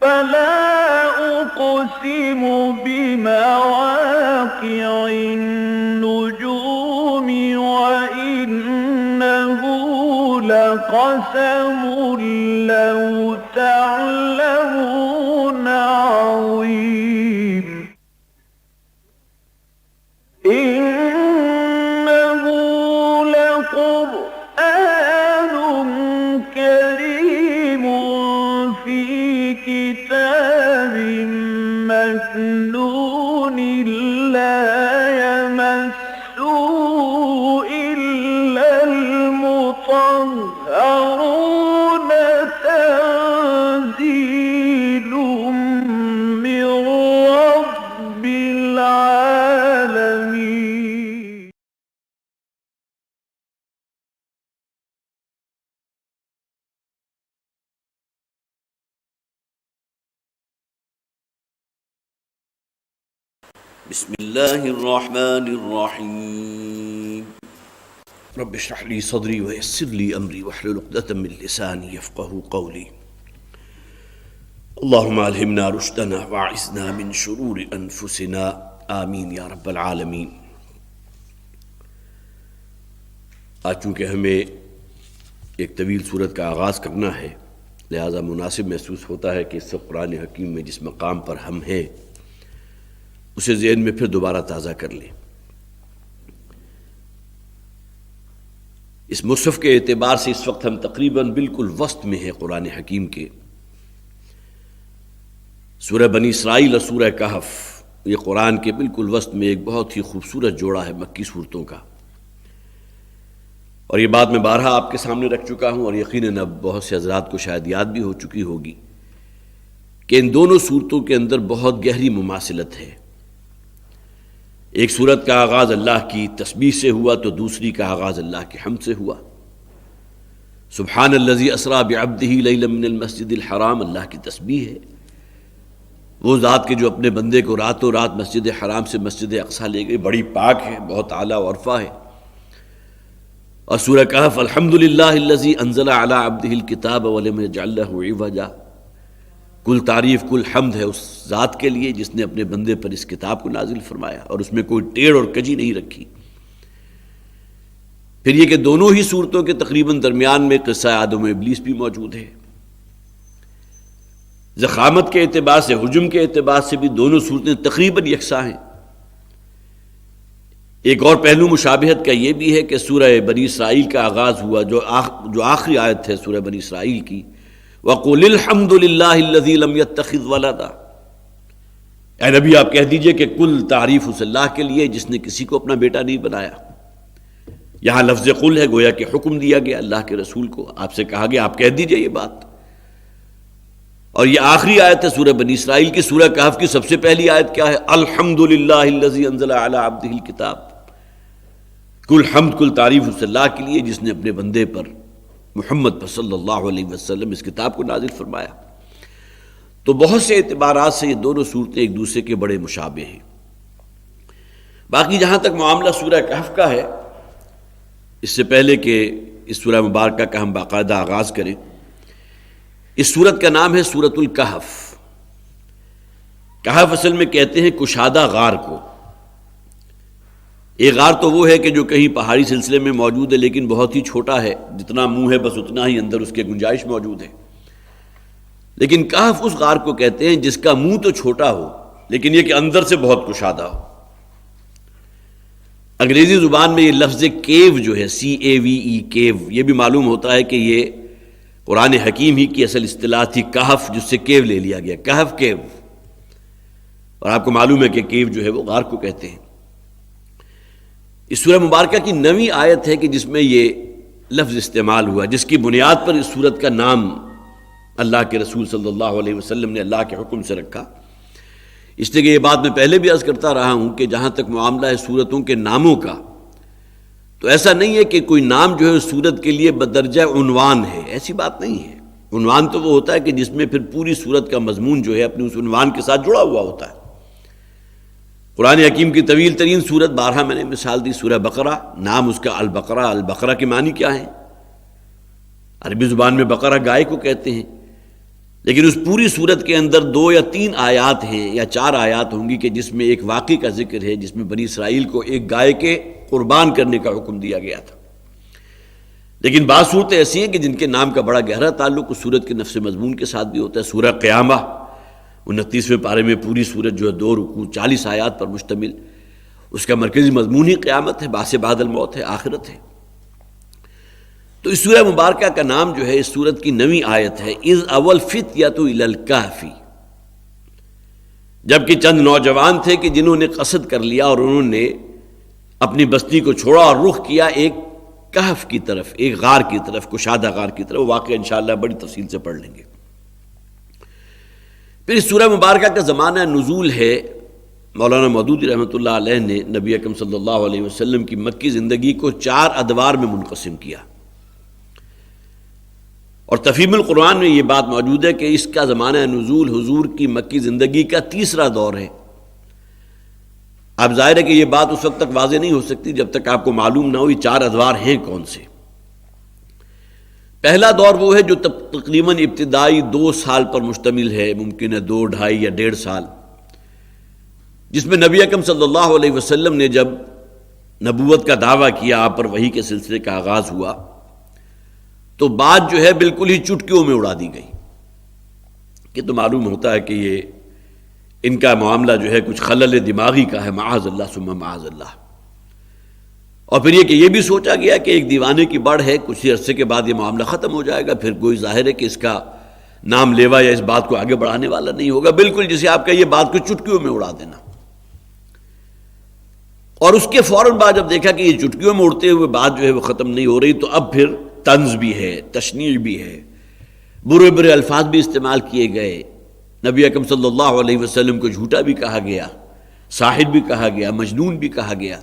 فلا أقسم بمواقع النجوم وإنه لقسم لو تعلمون عظيم إنه لقرآن كريم في كتاب مكنون لا يمسه إلا المطهرون تنزيل من رب العالمين. بسم اللہ الرحمن الرحیم رب اشرح لی صدری ویسر لی امری واحلل عقدۃ من لسانی یفقہوا قولی اللہم الہمنا رشدنا واعصمنا من شرور انفسنا آمین یا رب العالمین۔ آج چونکہ ہمیں ایک طویل صورت کا آغاز کرنا ہے، لہذا مناسب محسوس ہوتا ہے کہ اس وقت قرآن حکیم میں جس مقام پر ہم ہیں اسے ذہن میں پھر دوبارہ تازہ کر لیں۔ اس مصحف کے اعتبار سے اس وقت ہم تقریباً بالکل وسط میں ہیں قرآن حکیم کے۔ سورہ بنی اسرائیل اور سورہ کہف یہ قرآن کے بالکل وسط میں ایک بہت ہی خوبصورت جوڑا ہے مکی صورتوں کا، اور یہ بات میں بارہا آپ کے سامنے رکھ چکا ہوں، اور یقیناً اب بہت سے حضرات کو شاید یاد بھی ہو چکی ہوگی کہ ان دونوں صورتوں کے اندر بہت گہری مماثلت ہے۔ ایک صورت کا آغاز اللہ کی تسبیح سے ہوا تو دوسری کا آغاز اللہ کی حمد سے ہوا۔ سبحان الذی اسریٰ بعبدہ لیلا من المسجد الحرام اللہ کی تسبیح ہے، وہ ذات کے جو اپنے بندے کو راتوں رات مسجد حرام سے مسجد اقصیٰ لے گئے، بڑی پاک ہے، بہت اعلیٰ و عرفہ ہے۔ اور سورہ کہف الحمدللہ الذی انزل علی عبدہ الکتاب ولم یجعل لہ عوجا، کل تعریف کل حمد ہے اس ذات کے لیے جس نے اپنے بندے پر اس کتاب کو نازل فرمایا اور اس میں کوئی ٹیڑھ اور کجی نہیں رکھی۔ پھر یہ کہ دونوں ہی صورتوں کے تقریباً درمیان میں قصہ آدم و ابلیس بھی موجود ہے۔ ضخامت کے اعتبار سے، حجم کے اعتبار سے بھی دونوں صورتیں تقریباً یکساں ہیں۔ ایک اور پہلو مشابہت کا یہ بھی ہے کہ سورہ بنی اسرائیل کا آغاز ہوا جو آخری آیت ہے سورہ بنی اسرائیل کی، وَقُلِ الْحَمْدُ لِلَّهِ الَّذِي لَمْ يَتَّخِذْ وَلَدًا، اے نبی آپ کہہ دیجئے کہ کل تعریف اس اللہ کے لیے جس نے کسی کو اپنا بیٹا نہیں بنایا۔ یہاں لفظ قل ہے، گویا کہ حکم دیا گیا اللہ کے رسول کو، آپ سے کہا گیا آپ کہہ دیجئے یہ بات۔ اور یہ آخری آیت ہے سورہ بنی اسرائیل کی۔ سورہ کہف کی سب سے پہلی آیت کیا ہے؟ الحمدللہ الذی انزل علی عبدہ الکتاب، کل حمد کل تعریف اس اللہ کے لیے جس نے اپنے بندے پر محمد پر صلی اللہ علیہ وسلم اس کتاب کو نازل فرمایا۔ تو بہت سے اعتبارات سے یہ دونوں صورتیں ایک دوسرے کے بڑے مشابہ ہیں۔ باقی جہاں تک معاملہ سورہ کہف کا ہے، اس سے پہلے کہ اس سورہ مبارکہ کا ہم باقاعدہ آغاز کریں، اس سورت کا نام ہے سورۃ الکہف۔ کہف اصل میں کہتے ہیں کشادہ غار کو۔ ایک غار تو وہ ہے کہ جو کہیں پہاڑی سلسلے میں موجود ہے لیکن بہت ہی چھوٹا ہے، جتنا منہ ہے بس اتنا ہی اندر اس کے گنجائش موجود ہے۔ لیکن کہف اس غار کو کہتے ہیں جس کا منہ تو چھوٹا ہو لیکن یہ کہ اندر سے بہت کشادہ ہو۔ انگریزی زبان میں یہ لفظ کیو جو ہے CAVE کیو، یہ بھی معلوم ہوتا ہے کہ یہ قرآن حکیم ہی کی اصل اصطلاح تھی کہف، جس سے کیو لے لیا گیا، کہف کیو۔ اور آپ کو معلوم ہے کہ کیو جو ہے وہ غار کو کہتے ہیں۔ اس سورہ مبارکہ کی 9ویں آیت ہے کہ جس میں یہ لفظ استعمال ہوا، جس کی بنیاد پر اس سورت کا نام اللہ کے رسول صلی اللہ علیہ وسلم نے اللہ کے حکم سے رکھا۔ اس لیے کہ یہ بات میں پہلے بھی عرض کرتا رہا ہوں کہ جہاں تک معاملہ ہے سورتوں کے ناموں کا، تو ایسا نہیں ہے کہ کوئی نام جو ہے سورت کے لیے بدرجہ عنوان ہے، ایسی بات نہیں ہے۔ عنوان تو وہ ہوتا ہے کہ جس میں پھر پوری سورت کا مضمون جو ہے اپنے اس عنوان کے ساتھ جڑا ہوا ہوتا ہے۔ قرآن حکیم کی طویل ترین سورت، بارہا میں نے مثال دی، سورہ بقرہ، نام اس کا البقرہ۔ البقرہ کے معنی کیا ہیں؟ عربی زبان میں بقرہ گائے کو کہتے ہیں، لیکن اس پوری صورت کے اندر 2 یا 3 آیات ہیں یا 4 آیات ہوں گی کہ جس میں ایک واقعے کا ذکر ہے، جس میں بنی اسرائیل کو ایک گائے کے قربان کرنے کا حکم دیا گیا تھا۔ لیکن بعض صورتیں ایسی ہیں کہ جن کے نام کا بڑا گہرا تعلق اس صورت کے نفس مضمون کے ساتھ بھی ہوتا ہے۔ سورہ قیامہ 29ویں پارے میں پوری صورت جو ہے 2 رکوع 40 آیات پر مشتمل، اس کا مرکزی مضمون ہی قیامت ہے، بعث بعد الموت ہے، آخرت ہے۔ تو اس سورہ مبارکہ کا نام جو ہے اس سورت کی 9ویں آیت ہے، اذ اول فتیۃ الی الکہف، جبکہ چند نوجوان تھے کہ جنہوں نے قصد کر لیا اور انہوں نے اپنی بستی کو چھوڑا اور رخ کیا ایک کہف کی طرف، ایک غار کی طرف، کشادہ غار کی طرف۔ وہ واقعہ انشاءاللہ بڑی تفصیل سے پڑھ لیں گے۔ پھر اس سورہ مبارکہ کا زمانہ نزول ہے، مولانا مودودی رحمۃ اللہ علیہ نے نبی اکرم صلی اللہ علیہ وسلم کی مکی زندگی کو 4 ادوار میں منقسم کیا، اور تفہیم القرآن میں یہ بات موجود ہے کہ اس کا زمانہ نزول حضور کی مکی زندگی کا 3را دور ہے۔ اب ظاہر ہے کہ یہ بات اس وقت تک واضح نہیں ہو سکتی جب تک آپ کو معلوم نہ ہو یہ 4 ادوار ہیں کون سے۔ پہلا دور وہ ہے جو تقریباً ابتدائی 2 سال پر مشتمل ہے، ممکن ہے 2، 2.5 یا 1.5 سال، جس میں نبی اکرم صلی اللہ علیہ وسلم نے جب نبوت کا دعویٰ کیا، آپ پر وحی کے سلسلے کا آغاز ہوا، تو بات جو ہے بالکل ہی چٹکیوں میں اڑا دی گئی کہ تو معلوم ہوتا ہے کہ یہ ان کا معاملہ جو ہے کچھ خلل دماغی کا ہے، معاذ اللہ ثم معاذ اللہ۔ اور پھر یہ کہ یہ بھی سوچا گیا کہ ایک دیوانے کی بڑھ ہے، کچھ عرصے کے بعد یہ معاملہ ختم ہو جائے گا، پھر کوئی ظاہر ہے کہ اس کا نام لیوا یا اس بات کو آگے بڑھانے والا نہیں ہوگا، بالکل جسے آپ کا یہ بات کو چٹکیوں میں اڑا دینا۔ اور اس کے فوراً بعد جب دیکھا کہ یہ چٹکیوں میں اڑتے ہوئے بات جو ہے وہ ختم نہیں ہو رہی، تو اب پھر طنز بھی ہے، تشنیع بھی ہے، برے برے الفاظ بھی استعمال کیے گئے، نبی اکرم صلی اللہ علیہ وسلم کو جھوٹا بھی کہا گیا، ساحر بھی کہا گیا، مجنون بھی کہا گیا۔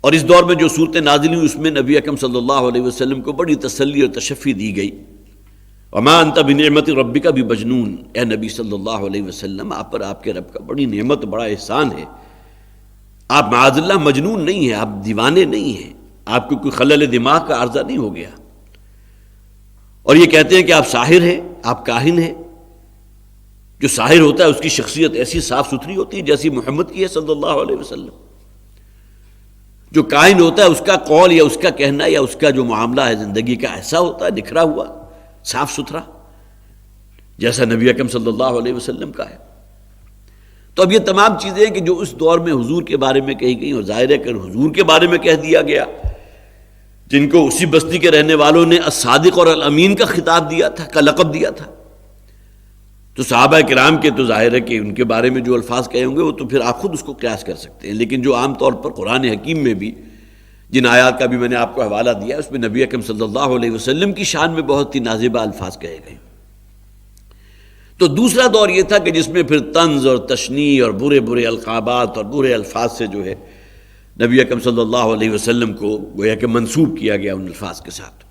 اور اس دور میں جو صورتیں نازل ہوئی اس میں نبی اکرم صلی اللہ علیہ وسلم کو بڑی تسلی اور تشفی دی گئی، وما انت بنعمت ربک بمجنون، اے نبی صلی اللہ علیہ وسلم آپ پر آپ کے رب کا بڑی نعمت، بڑا احسان ہے، آپ معاذ اللہ مجنون نہیں ہیں، آپ دیوانے نہیں ہیں، آپ کو کوئی خلل دماغ کا عارضہ نہیں ہو گیا۔ اور یہ کہتے ہیں کہ آپ ساحر ہیں، آپ کاہن ہیں۔ جو ساحر ہوتا ہے اس کی شخصیت ایسی صاف ستھری ہوتی ہے جیسی محمد کی ہے صلی اللہ علیہ وسلم۔ جو کاہن ہوتا ہے اس کا قول یا اس کا کہنا یا اس کا جو معاملہ ہے زندگی کا ایسا ہوتا ہے، نکھرا ہوا، صاف ستھرا، جیسا نبی اکرم صلی اللہ علیہ وسلم کا ہے۔ تو اب یہ تمام چیزیں کہ جو اس دور میں حضور کے بارے میں کہی گئی، اور ظاہر ہے کہ حضور کے بارے میں کہہ دیا گیا، جن کو اسی بستی کے رہنے والوں نے الصادق اور الامین کا خطاب دیا تھا، کا لقب دیا تھا، تو صحابہ کرام کے تو ظاہر ہے کہ ان کے بارے میں جو الفاظ کہے ہوں گے وہ تو پھر آپ خود اس کو قیاس کر سکتے ہیں۔ لیکن جو عام طور پر قرآن حکیم میں بھی جن آیات کا بھی میں نے آپ کو حوالہ دیا اس میں نبی اکرم صلی اللہ علیہ وسلم کی شان میں بہت ہی نازیبہ الفاظ کہے گئے۔ تو دوسرا دور یہ تھا کہ جس میں پھر طنز اور تشنیع اور برے برے القابات اور برے الفاظ سے جو ہے نبی اکرم صلی اللہ علیہ وسلم کو گویا کہ منسوب کیا گیا ان الفاظ کے ساتھ۔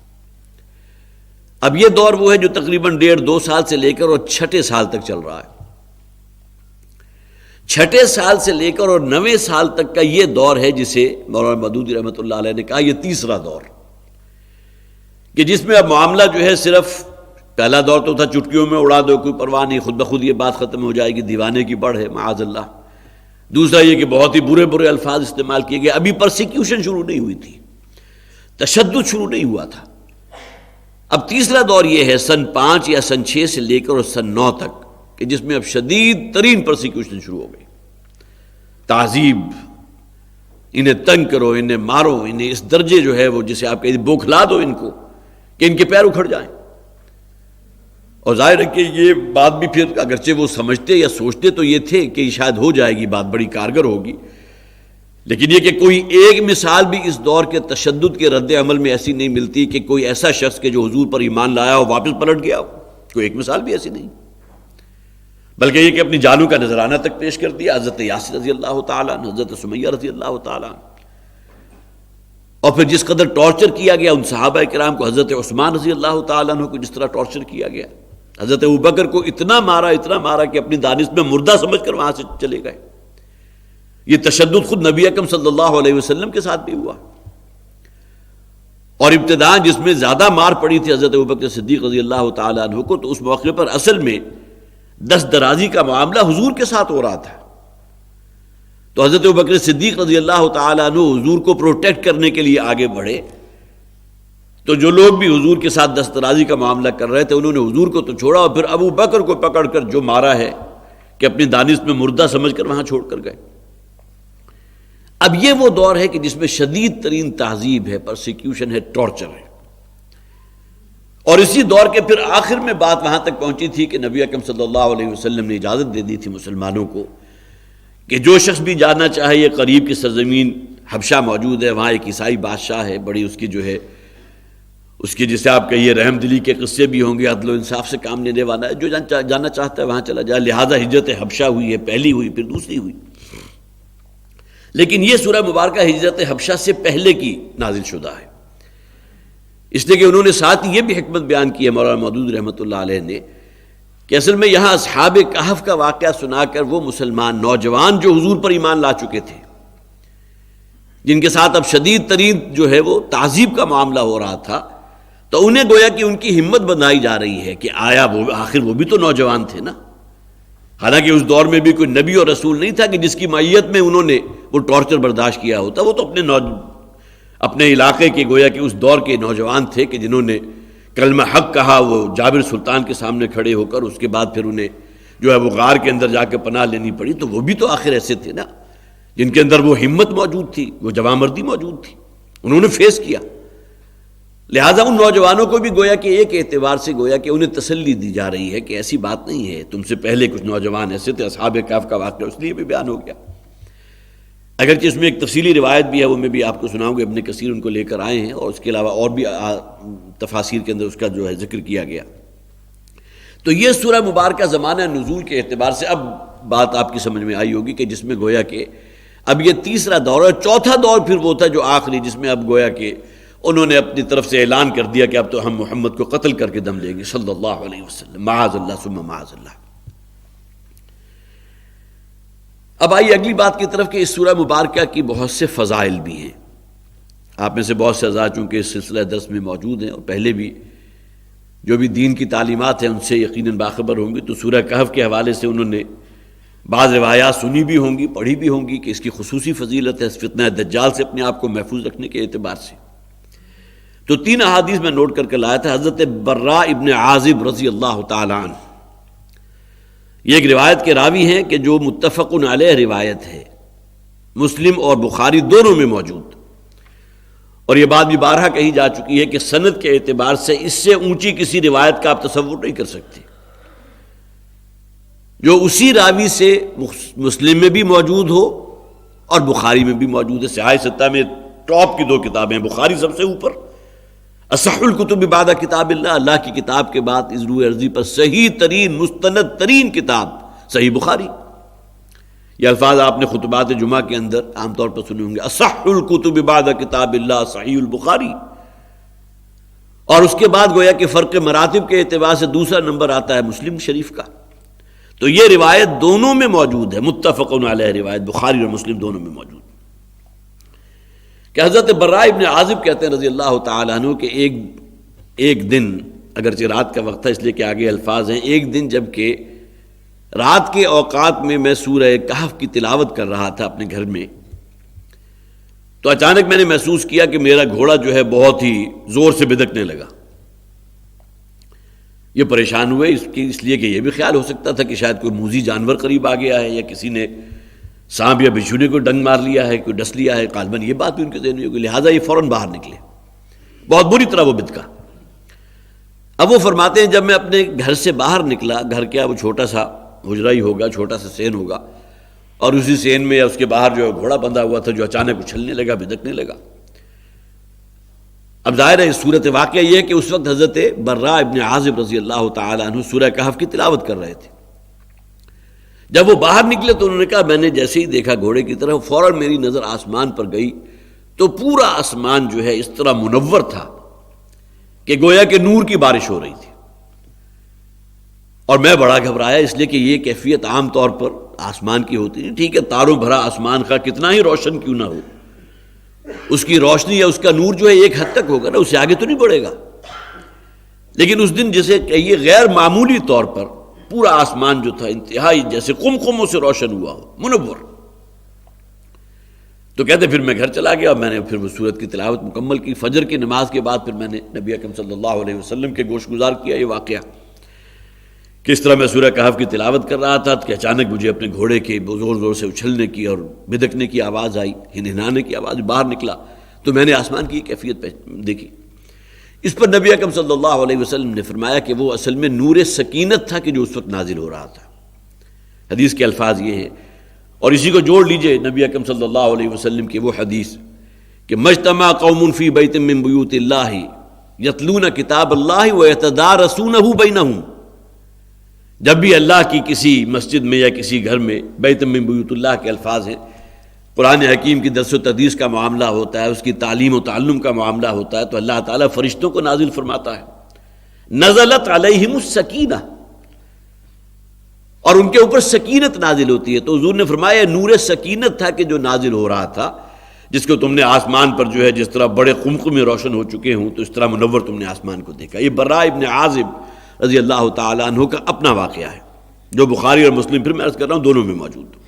اب یہ دور وہ ہے جو تقریباً 1.5-2 سال سے لے کر اور 6 سال تک چل رہا ہے۔ 6 سال سے لے کر اور 9 سال تک کا یہ دور ہے جسے مولانا مودودی رحمۃ اللہ علیہ نے کہا یہ تیسرا دور، کہ جس میں اب معاملہ جو ہے صرف پہلا دور تو تھا چٹکیوں میں اڑا دو، کوئی پرواہ نہیں، خود بخود یہ بات ختم ہو جائے گی، دیوانے کی بڑھ ہے معاذ اللہ۔ دوسرا یہ کہ بہت ہی برے برے الفاظ استعمال کیے گئے، ابھی پرسیکیوشن شروع نہیں ہوئی تھی، تشدد شروع نہیں ہوا تھا۔ اب تیسرا دور یہ ہے سن 5 یا سن 6 سے لے کر اور سن 9 تک، کہ جس میں اب شدید ترین پرسیکیوشن شروع ہو گئی، تعذیب، انہیں تنگ کرو، انہیں مارو، انہیں اس درجے جو ہے وہ جسے آپ کہتے ہیں بوکھلا دو ان کو کہ ان کے پیر اکھڑ جائیں۔ اور ظاہر ہے کہ یہ بات بھی پھر اگرچہ وہ سمجھتے یا سوچتے تو یہ تھے کہ شاید ہو جائے گی، بات بڑی کارگر ہوگی، لیکن یہ کہ کوئی ایک مثال بھی اس دور کے تشدد کے رد عمل میں ایسی نہیں ملتی کہ کوئی ایسا شخص کہ جو حضور پر ایمان لایا ہو واپس پلٹ گیا ہو، کوئی ایک مثال بھی ایسی نہیں، بلکہ یہ کہ اپنی جانوں کا نذرانہ تک پیش کر دیا، حضرت یاسر رضی اللہ تعالیٰ عنہ، حضرت سمیہ رضی اللہ تعالیٰ عنہ، اور پھر جس قدر ٹارچر کیا گیا ان صحابہ کرام کو، حضرت عثمان رضی اللہ تعالیٰ عنہ کو جس طرح ٹارچر کیا گیا، حضرت ابوبکر کو اتنا مارا کہ اپنی دانش میں مردہ سمجھ کر وہاں سے چلے گئے۔ یہ تشدد خود نبی اکرم صلی اللہ علیہ وسلم کے ساتھ بھی ہوا، اور ابتداء جس میں زیادہ مار پڑی تھی حضرت ابوبکر صدیق رضی اللہ تعالیٰ عنہ کو، تو اس موقع پر اصل میں دست درازی کا معاملہ حضور کے ساتھ ہو رہا تھا. تو حضرت ابوبکر صدیق رضی اللہ تعالیٰ عنہ حضور کو پروٹیکٹ کرنے کے لیے آگے بڑھے. تو جو لوگ بھی حضور کے ساتھ دست درازی کا معاملہ کر رہے تھے انہوں نے حضور کو تو چھوڑا، اور پھر ابو بکر کو پکڑ کر جو مارا ہے کہ اپنی دانست میں مردہ سمجھ کر وہاں چھوڑ کر گئے. اب یہ وہ دور ہے کہ جس میں شدید ترین تعذیب ہے، پرسیکیوشن ہے، ٹارچر ہے. اور اسی دور کے پھر آخر میں بات وہاں تک پہنچی تھی کہ نبی اکرم صلی اللہ علیہ وسلم نے اجازت دے دی تھی مسلمانوں کو کہ جو شخص بھی جانا چاہے، یہ قریب کی سرزمین حبشہ موجود ہے، وہاں ایک عیسائی بادشاہ ہے، بڑی اس کی جو ہے اس کی جسے آپ کہیے رحم دلی کے قصے بھی ہوں گے، عدل و انصاف سے کام لینے والا ہے، جو جانا چاہتا ہے وہاں چلا جائے. لہذا ہجرت حبشہ ہوئی ہے، پہلی ہوئی پھر دوسری ہوئی. لیکن یہ سورہ مبارکہ ہجرت حبشہ سے پہلے کی نازل شدہ ہے، اس لیے کہ انہوں نے ساتھ یہ بھی حکمت بیان کی ہے مولانا مودود رحمۃ اللہ علیہ نے کہ اصل میں یہاں اصحاب کہف کا واقعہ سنا کر وہ مسلمان نوجوان جو حضور پر ایمان لا چکے تھے، جن کے ساتھ اب شدید ترین جو ہے وہ تعذیب کا معاملہ ہو رہا تھا، تو انہیں گویا کہ ان کی ہمت بندھائی جا رہی ہے کہ آیا وہ آخر وہ بھی تو نوجوان تھے نا. حالانکہ اس دور میں بھی کوئی نبی اور رسول نہیں تھا کہ جس کی معیت میں انہوں نے وہ ٹارچر برداشت کیا ہوتا. وہ تو اپنے علاقے کے گویا کہ اس دور کے نوجوان تھے کہ جنہوں نے کلمہ حق کہا، وہ جابر سلطان کے سامنے کھڑے ہو کر، اس کے بعد پھر انہیں جو ہے وہ غار کے اندر جا کے پناہ لینی پڑی. تو وہ بھی تو آخر ایسے تھے نا جن کے اندر وہ ہمت موجود تھی، وہ جوانمردی موجود تھی، انہوں نے فیس کیا. لہٰذا ان نوجوانوں کو بھی گویا کہ ایک اعتبار سے گویا کہ انہیں تسلی دی جا رہی ہے کہ ایسی بات نہیں ہے، تم سے پہلے کچھ نوجوان ایسے تھے. اصحاب کہف کا واقعہ اس لیے بھی بیان ہو گیا، اگرچہ اس میں ایک تفصیلی روایت بھی ہے، وہ میں بھی آپ کو سناؤں گا. ابن کثیر ان کو لے کر آئے ہیں، اور اس کے علاوہ اور بھی تفاسیر کے اندر اس کا جو ہے ذکر کیا گیا. تو یہ سورہ مبارکہ زمانہ نزول کے اعتبار سے اب بات آپ کی سمجھ میں آئی ہوگی کہ جس میں گویا کہ اب یہ تیسرا دور ہے. چوتھا دور پھر وہ تھا جو آخری، جس میں اب گویا کہ انہوں نے اپنی طرف سے اعلان کر دیا کہ اب تو ہم محمد کو قتل کر کے دم لیں گے صلی اللہ علیہ وسلم، معاذ اللہ ثم معاذ اللہ. اب آئیے اگلی بات کی طرف کہ اس سورہ مبارکہ کی بہت سے فضائل بھی ہیں. آپ میں سے بہت سے حضرات چونکہ اس سلسلہ درس میں موجود ہیں اور پہلے بھی جو بھی دین کی تعلیمات ہیں ان سے یقیناً باخبر ہوں گے، تو سورہ کہف کے حوالے سے انہوں نے بعض روایات سنی بھی ہوں گی، پڑھی بھی ہوں گی کہ اس کی خصوصی فضیلت ہے فتنہ دجال سے اپنے آپ کو محفوظ رکھنے کے اعتبار سے. تو 3 احادیث میں نوٹ کر کے لایا تھا. حضرت براء ابن عازب رضی اللہ تعالی عنہ، یہ ایک روایت کے راوی ہیں کہ جو متفق علیہ روایت ہے، مسلم اور بخاری دونوں میں موجود، اور یہ بات بھی بارہا کہی جا چکی ہے کہ سند کے اعتبار سے اس سے اونچی کسی روایت کا آپ تصور نہیں کر سکتے، جو اسی راوی سے مسلم میں بھی موجود ہو اور بخاری میں بھی موجود ہے. صحاح 6 میں ٹاپ کی 2 کتابیں ہیں، بخاری سب سے اوپر، اصح الکتب بعد کتاب اللہ، اللہ کی کتاب کے بعد اس روئے ارضی پر صحیح ترین مستند ترین کتاب صحیح بخاری. یہ الفاظ آپ نے خطبات جمعہ کے اندر عام طور پر سنے ہوں گے، اصح الکتب بعد کتاب اللہ صحیح البخاری. اور اس کے بعد گویا کہ فرق مراتب کے اعتبار سے دوسرا نمبر آتا ہے مسلم شریف کا. تو یہ روایت دونوں میں موجود ہے، متفق علیہ روایت بخاری اور مسلم دونوں میں موجود کہ حضرت براء ابن عازب کہتے ہیں رضی اللہ تعالیٰ عنہ کہ ایک دن، اگرچہ رات کا وقت تھا اس لیے کہ آگے الفاظ ہیں، ایک دن جب کہ رات کے اوقات میں میں سورہ کہف کی تلاوت کر رہا تھا اپنے گھر میں، تو اچانک میں نے محسوس کیا کہ میرا گھوڑا جو ہے بہت ہی زور سے بدکنے لگا. یہ پریشان ہوئے اس لیے کہ یہ بھی خیال ہو سکتا تھا کہ شاید کوئی موذی جانور قریب آ گیا ہے، یا کسی نے سانپ یا بچھونے کو ڈنگ مار لیا ہے، کوئی ڈس لیا ہے غالباً، یہ بات بھی ان کے ذہن میں ہوگی. لہٰذا یہ فوراً باہر نکلے، بہت بری طرح وہ بدکا. اب وہ فرماتے ہیں جب میں اپنے گھر سے باہر نکلا، گھر کیا وہ چھوٹا سا حجرہ ہی ہوگا، چھوٹا سا سین ہوگا، اور اسی سین میں یا اس کے باہر جو گھوڑا بندھا ہوا تھا جو اچانک اچھلنے لگا، بدکنے لگا. اب ظاہر ہے صورت واقعہ یہ ہے کہ اس وقت حضرت براء ابن عازب رضی اللہ تعالی عنہ سورہ کہف کی تلاوت کر رہے تھے. جب وہ باہر نکلے تو انہوں نے کہا میں نے جیسے ہی دیکھا گھوڑے کی طرف، فوراً میری نظر آسمان پر گئی تو پورا آسمان جو ہے اس طرح منور تھا کہ گویا کہ نور کی بارش ہو رہی تھی. اور میں بڑا گھبرایا اس لیے کہ یہ کیفیت عام طور پر آسمان کی ہوتی ہے. ٹھیک ہے تاروں بھرا آسمان کا کتنا ہی روشن کیوں نہ ہو، اس کی روشنی یا اس کا نور جو ہے ایک حد تک ہوگا نا، اس سے آگے تو نہیں بڑھے گا. لیکن اس دن جسے کہیے غیر معمولی طور پر پورا آسمان جو تھا انتہائی جیسے قمقموں سے روشن ہوا ہو، منور. تو کہتے پھر میں گھر چلا گیا اور میں نے پھر وہ سورت کی تلاوت مکمل کی. فجر کی نماز کے بعد پھر میں نے نبی اکرم صلی اللہ علیہ وسلم کے گوش گزار کیا یہ واقعہ کہ اس طرح میں سورہ کہف کی تلاوت کر رہا تھا کہ اچانک مجھے اپنے گھوڑے کے زور زور سے اچھلنے کی اور بدکنے کی آواز آئی، ہنہنانے کی آواز. باہر نکلا تو میں نے آسمان کی کیفیت دیکھی. اس پر نبی اکرم صلی اللہ علیہ وسلم نے فرمایا کہ وہ اصل میں نور سکینت تھا کہ جو اس وقت نازل ہو رہا تھا. حدیث کے الفاظ یہ ہیں، اور اسی کو جوڑ لیجئے نبی اکرم صلی اللہ علیہ وسلم کی وہ حدیث کہ مجتمع قوم فی بیت من بیوت اللہ یتلون کتاب اللہ ویتدارسونہ بینہم. جب بھی اللہ کی کسی مسجد میں یا کسی گھر میں، بیت من بیوت اللہ کے الفاظ ہیں، قرآن حکیم کی درس و تدریس کا معاملہ ہوتا ہے، اس کی تعلیم و تعلم کا معاملہ ہوتا ہے، تو اللہ تعالیٰ فرشتوں کو نازل فرماتا ہے. نزلت علیہم السکینہ، اور ان کے اوپر سکینت نازل ہوتی ہے. تو حضور نے فرمایا نور سکینت تھا کہ جو نازل ہو رہا تھا، جس کو تم نے آسمان پر جو ہے جس طرح بڑے قمقمے روشن ہو چکے ہوں تو اس طرح منور تم نے آسمان کو دیکھا. یہ براء ابن عازب رضی اللہ تعالیٰ عنہ کا اپنا واقعہ ہے جو بخاری اور مسلم، پھر میں عرض کر رہا ہوں، دونوں میں موجود.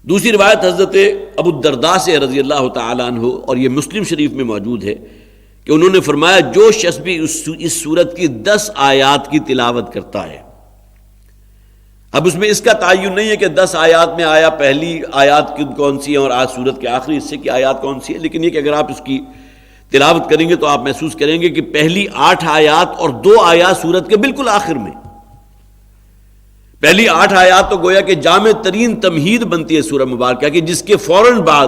دوسری روایت حضرت ابو الدرداء سے رضی اللہ تعالیٰ عنہ، اور یہ مسلم شریف میں موجود ہے کہ انہوں نے فرمایا جو شخص بھی اس سورت کی 10 آیات کی تلاوت کرتا ہے. اب اس میں اس کا تعین نہیں ہے کہ 10 آیات میں آیا پہلی آیات کون سی ہے اور آج سورت کے آخری حصے کی آیات کون سی ہے، لیکن یہ کہ اگر آپ اس کی تلاوت کریں گے تو آپ محسوس کریں گے کہ پہلی 8 آیات اور 2 آیات سورت کے بالکل آخر میں. پہلی 8 آیات تو گویا کہ جامع ترین تمہید بنتی ہے سورہ مبارکہ کی، جس کے فوراً بعد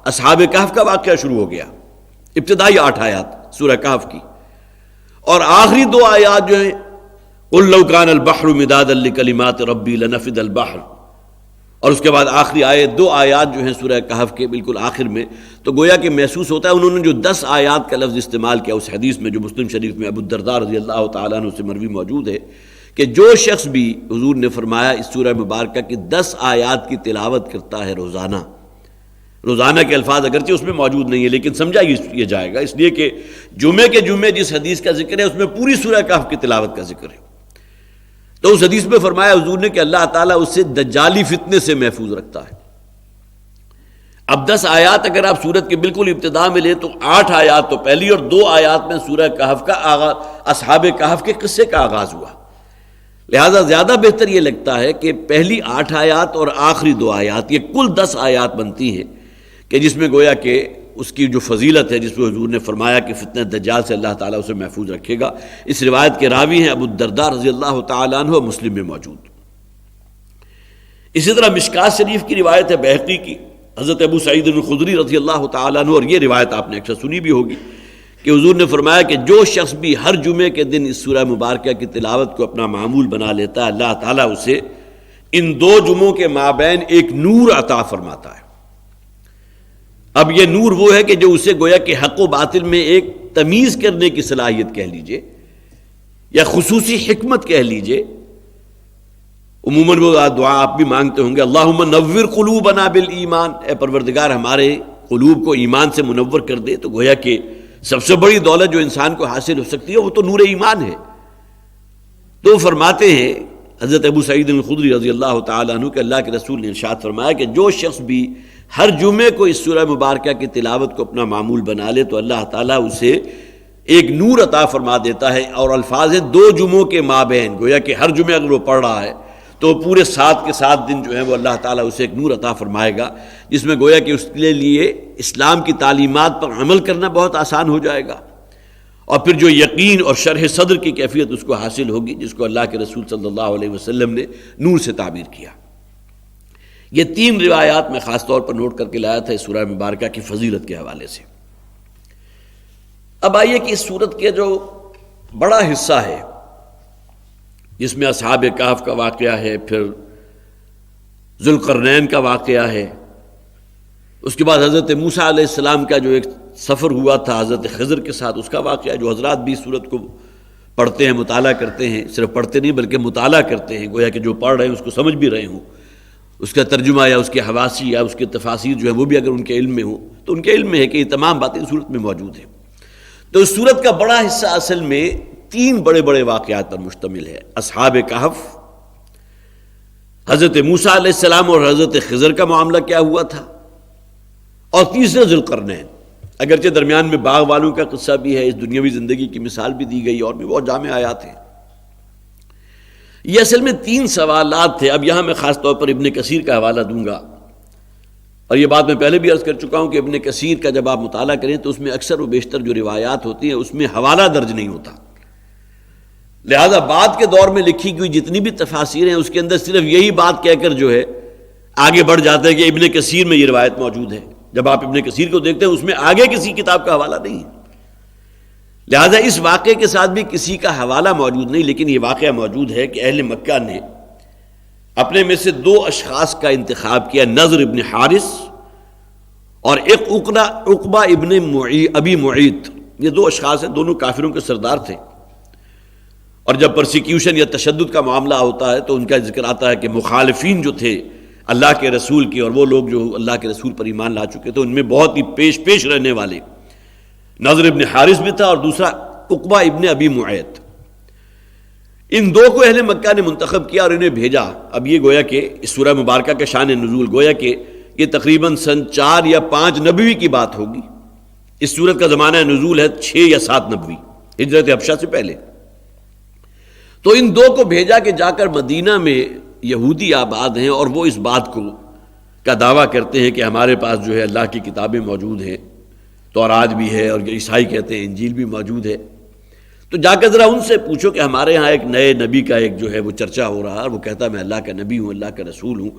اصحاب کہف کا واقعہ شروع ہو گیا. ابتدائی 8 آیات سورہ کہف کی، اور آخری 2 آیات جو ہیں قُلْ لَوْ كَانَ الْبَحْرُ مِدَادًا لِكَلِمَاتِ رَبِّي لَنَفِدَ الْبَحْرُ، اور اس کے بعد آخری آیت 2 آیات جو ہیں سورہ کہف کے بالکل آخر میں. تو گویا کہ محسوس ہوتا ہے انہوں نے جو 10 آیات کا لفظ استعمال کیا اس حدیث میں جو مسلم شریف میں ابو الدرداء رضی اللہ تعالیٰ عنہ سے مروی موجود ہے کہ جو شخص بھی، حضور نے فرمایا، اس سورہ مبارکہ کی 10 آیات کی تلاوت کرتا ہے روزانہ. روزانہ کے الفاظ اگرچہ اس میں موجود نہیں ہے لیکن سمجھا یہ جائے گا، اس لیے کہ جمعے کے جمعے جس حدیث کا ذکر ہے اس میں پوری سورہ کہف کی تلاوت کا ذکر ہے. تو اس حدیث میں فرمایا حضور نے کہ اللہ تعالیٰ اس سے دجالی فتنے سے محفوظ رکھتا ہے. اب 10 آیات اگر آپ سورت کے بالکل ابتدا میں لیں تو 8 آیات تو پہلی اور 2 آیات میں سورہ کہف کا آغاز، اصحاب کہف کے قصے کا آغاز ہوا. لہذا زیادہ بہتر یہ لگتا ہے کہ پہلی 8 آیات اور آخری 2 آیات یہ کل 10 آیات بنتی ہیں کہ جس میں گویا کہ اس کی جو فضیلت ہے، جس میں حضور نے فرمایا کہ فتنہ دجال سے اللہ تعالیٰ اسے محفوظ رکھے گا. اس روایت کے راوی ہیں ابو الدرداء رضی اللہ تعالیٰ عنہ، مسلم میں موجود. اسی طرح مشکات شریف کی روایت ہے بہقی کی، حضرت ابو سعید الخدری رضی اللہ تعالیٰ عنہ، اور یہ روایت آپ نے اکثر سنی بھی ہوگی کہ حضور نے فرمایا کہ جو شخص بھی ہر جمعے کے دن اس سورہ مبارکہ کی تلاوت کو اپنا معمول بنا لیتا ہے، اللہ تعالیٰ اسے ان 2 جمعوں کے مابین ایک نور عطا فرماتا ہے. اب یہ نور وہ ہے کہ جو اسے گویا کہ حق و باطل میں ایک تمیز کرنے کی صلاحیت کہہ لیجئے یا خصوصی حکمت کہہ لیجئے. عموماً وہ دعا آپ بھی مانگتے ہوں گے، اللہم نور قلوبنا بالایمان، اے پروردگار ہمارے قلوب کو ایمان سے منور کر دے. تو گویا کہ سب سے بڑی دولت جو انسان کو حاصل ہو سکتی ہے وہ تو نور ایمان ہے. تو فرماتے ہیں حضرت ابو سعید الخدری رضی اللہ تعالیٰ عنہ کہ اللہ کے رسول نے ارشاد فرمایا کہ جو شخص بھی ہر جمعے کو اس سورہ مبارکہ کی تلاوت کو اپنا معمول بنا لے تو اللہ تعالیٰ اسے ایک نور عطا فرما دیتا ہے. اور الفاظ ہیں 2 جمعوں کے مابین، گویا کہ ہر جمعے اگر وہ پڑھ رہا ہے تو پورے 7 کے 7 دن جو ہیں وہ اللہ تعالیٰ اسے ایک نور عطا فرمائے گا، جس میں گویا کہ اس کے لیے اسلام کی تعلیمات پر عمل کرنا بہت آسان ہو جائے گا، اور پھر جو یقین اور شرح صدر کی کیفیت اس کو حاصل ہوگی جس کو اللہ کے رسول صلی اللہ علیہ وسلم نے نور سے تعبیر کیا. یہ 3 روایات میں خاص طور پر نوٹ کر کے لایا تھا اس سورہ مبارکہ کی فضیلت کے حوالے سے. اب آئیے کہ اس سورت کے جو بڑا حصہ ہے جس میں اصحاب کہف کا واقعہ ہے، پھر ذوالقرنین کا واقعہ ہے، اس کے بعد حضرت موسیٰ علیہ السلام کا جو ایک سفر ہوا تھا حضرت خضر کے ساتھ، اس کا واقعہ، جو حضرات بھی اس سورت کو پڑھتے ہیں، مطالعہ کرتے ہیں، صرف پڑھتے نہیں بلکہ مطالعہ کرتے ہیں، گویا کہ جو پڑھ رہے ہیں اس کو سمجھ بھی رہے ہوں، اس کا ترجمہ یا اس کے حواسی یا اس کے تفاسیر جو ہے وہ بھی اگر ان کے علم میں ہو تو ان کے علم میں ہے کہ یہ تمام باتیں اس صورت میں موجود ہیں۔ تو اس صورت کا بڑا حصہ اصل میں 3 بڑے بڑے واقعات پر مشتمل ہے۔ اصحاب کہف، حضرت موسیٰ علیہ السلام اور حضرت خضر کا معاملہ کیا ہوا تھا، اور تیسرے ذوالقرنین، اگرچہ درمیان میں باغ والوں کا قصہ بھی ہے، اس دنیاوی زندگی کی مثال بھی دی گئی، اور بھی بہت جامع آیات ہیں۔ یہ اصل میں 3 سوالات تھے۔ اب یہاں میں خاص طور پر ابن کثیر کا حوالہ دوں گا، اور یہ بات میں پہلے بھی عرض کر چکا ہوں کہ ابن کثیر کا جب آپ مطالعہ کریں تو اس میں اکثر و بیشتر جو روایات ہوتی ہیں اس میں حوالہ درج نہیں ہوتا، لہذا بعد کے دور میں لکھی ہوئی جتنی بھی تفاسیر ہیں اس کے اندر صرف یہی بات کہہ کر جو ہے آگے بڑھ جاتا ہے کہ ابن کثیر میں یہ روایت موجود ہے۔ جب آپ ابن کثیر کو دیکھتے ہیں اس میں آگے کسی کتاب کا حوالہ نہیں ہے، لہذا اس واقعے کے ساتھ بھی کسی کا حوالہ موجود نہیں، لیکن یہ واقعہ موجود ہے کہ اہل مکہ نے اپنے میں سے 2 اشخاص کا انتخاب کیا، نضر ابن حارث اور ایک عقبہ ابن ابی معیط۔ یہ 2 اشخاص ہیں، دونوں کافروں کے سردار تھے، اور جب پرسیکیوشن یا تشدد کا معاملہ ہوتا ہے تو ان کا ذکر آتا ہے کہ مخالفین جو تھے اللہ کے رسول کی، اور وہ لوگ جو اللہ کے رسول پر ایمان لا چکے تھے، ان میں بہت ہی پیش رہنے والے نضر ابن حارث بھی تھا اور دوسرا عقبہ ابن ابی معیط۔ ان 2 کو اہل مکہ نے منتخب کیا اور انہیں بھیجا۔ اب یہ گویا کہ اس سورہ مبارکہ کے شان نزول، گویا کہ یہ تقریباً سن 4 یا 5 نبوی کی بات ہوگی۔ اس سورت کا زمانہ نزول ہے 6 یا 7 نبوی، ہجرت حبشہ سے پہلے۔ تو ان 2 کو بھیجا کہ جا کر مدینہ میں یہودی آباد ہیں اور وہ اس بات کا دعویٰ کرتے ہیں کہ ہمارے پاس جو ہے اللہ کی کتابیں موجود ہیں، تورات بھی ہے، اور عیسائی کہتے ہیں انجیل بھی موجود ہے۔ تو جا کر ذرا ان سے پوچھو کہ ہمارے ہاں ایک نئے نبی کا ایک جو ہے وہ چرچا ہو رہا ہے، اور وہ کہتا ہے میں اللہ کا نبی ہوں، اللہ کا رسول ہوں،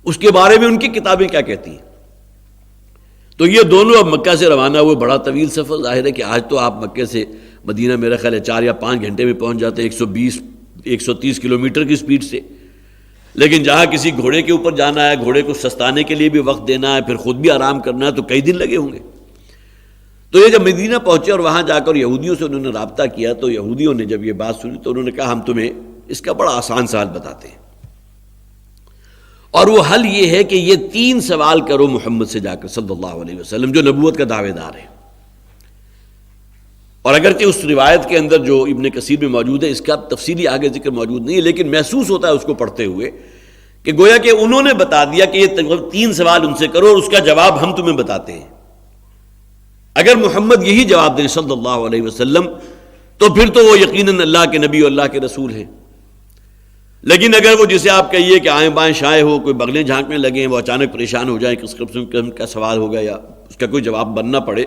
اس کے بارے میں ان کی کتابیں کیا کہتی ہیں۔ تو یہ دونوں اب مکہ سے روانہ ہوئے، بڑا طویل سفر، ظاہر ہے کہ آج تو آپ مکہ سے مدینہ میرا خیال ہے 4 یا 5 گھنٹے میں پہنچ جاتے ہیں، 120-130 کلومیٹر کی سپیڈ سے، لیکن جہاں کسی گھوڑے کے اوپر جانا ہے، گھوڑے کو سستانے کے لیے بھی وقت دینا ہے، پھر خود بھی آرام کرنا ہے، تو کئی دن لگے ہوں گے۔ تو یہ جب مدینہ پہنچے اور وہاں جا کر یہودیوں سے انہوں نے رابطہ کیا، تو یہودیوں نے جب یہ بات سنی تو انہوں نے کہا ہم تمہیں اس کا بڑا آسان سوال بتاتے ہیں، اور وہ حل یہ ہے کہ یہ 3 سوال کرو محمد سے جا کر صلی اللہ علیہ وسلم، جو نبوت کا دعوے دار ہے۔ اور اگرچہ اس روایت کے اندر جو ابن کثیر میں موجود ہے اس کا تفصیلی آگے ذکر موجود نہیں ہے، لیکن محسوس ہوتا ہے اس کو پڑھتے ہوئے کہ گویا کہ انہوں نے بتا دیا کہ یہ 3 سوال ان سے کرو اور اس کا جواب ہم تمہیں بتاتے ہیں۔ اگر محمد یہی جواب دیں صلی اللہ علیہ وسلم تو پھر تو وہ یقیناً اللہ کے نبی اور اللہ کے رسول ہیں، لیکن اگر وہ جسے آپ کہیے کہ آئیں بائیں شائع ہو، کوئی بغلیں جھانکنے لگیں، وہ اچانک پریشان ہو جائیں، کس قسم کا سوال ہوگا یا اس کا کوئی جواب بننا پڑے،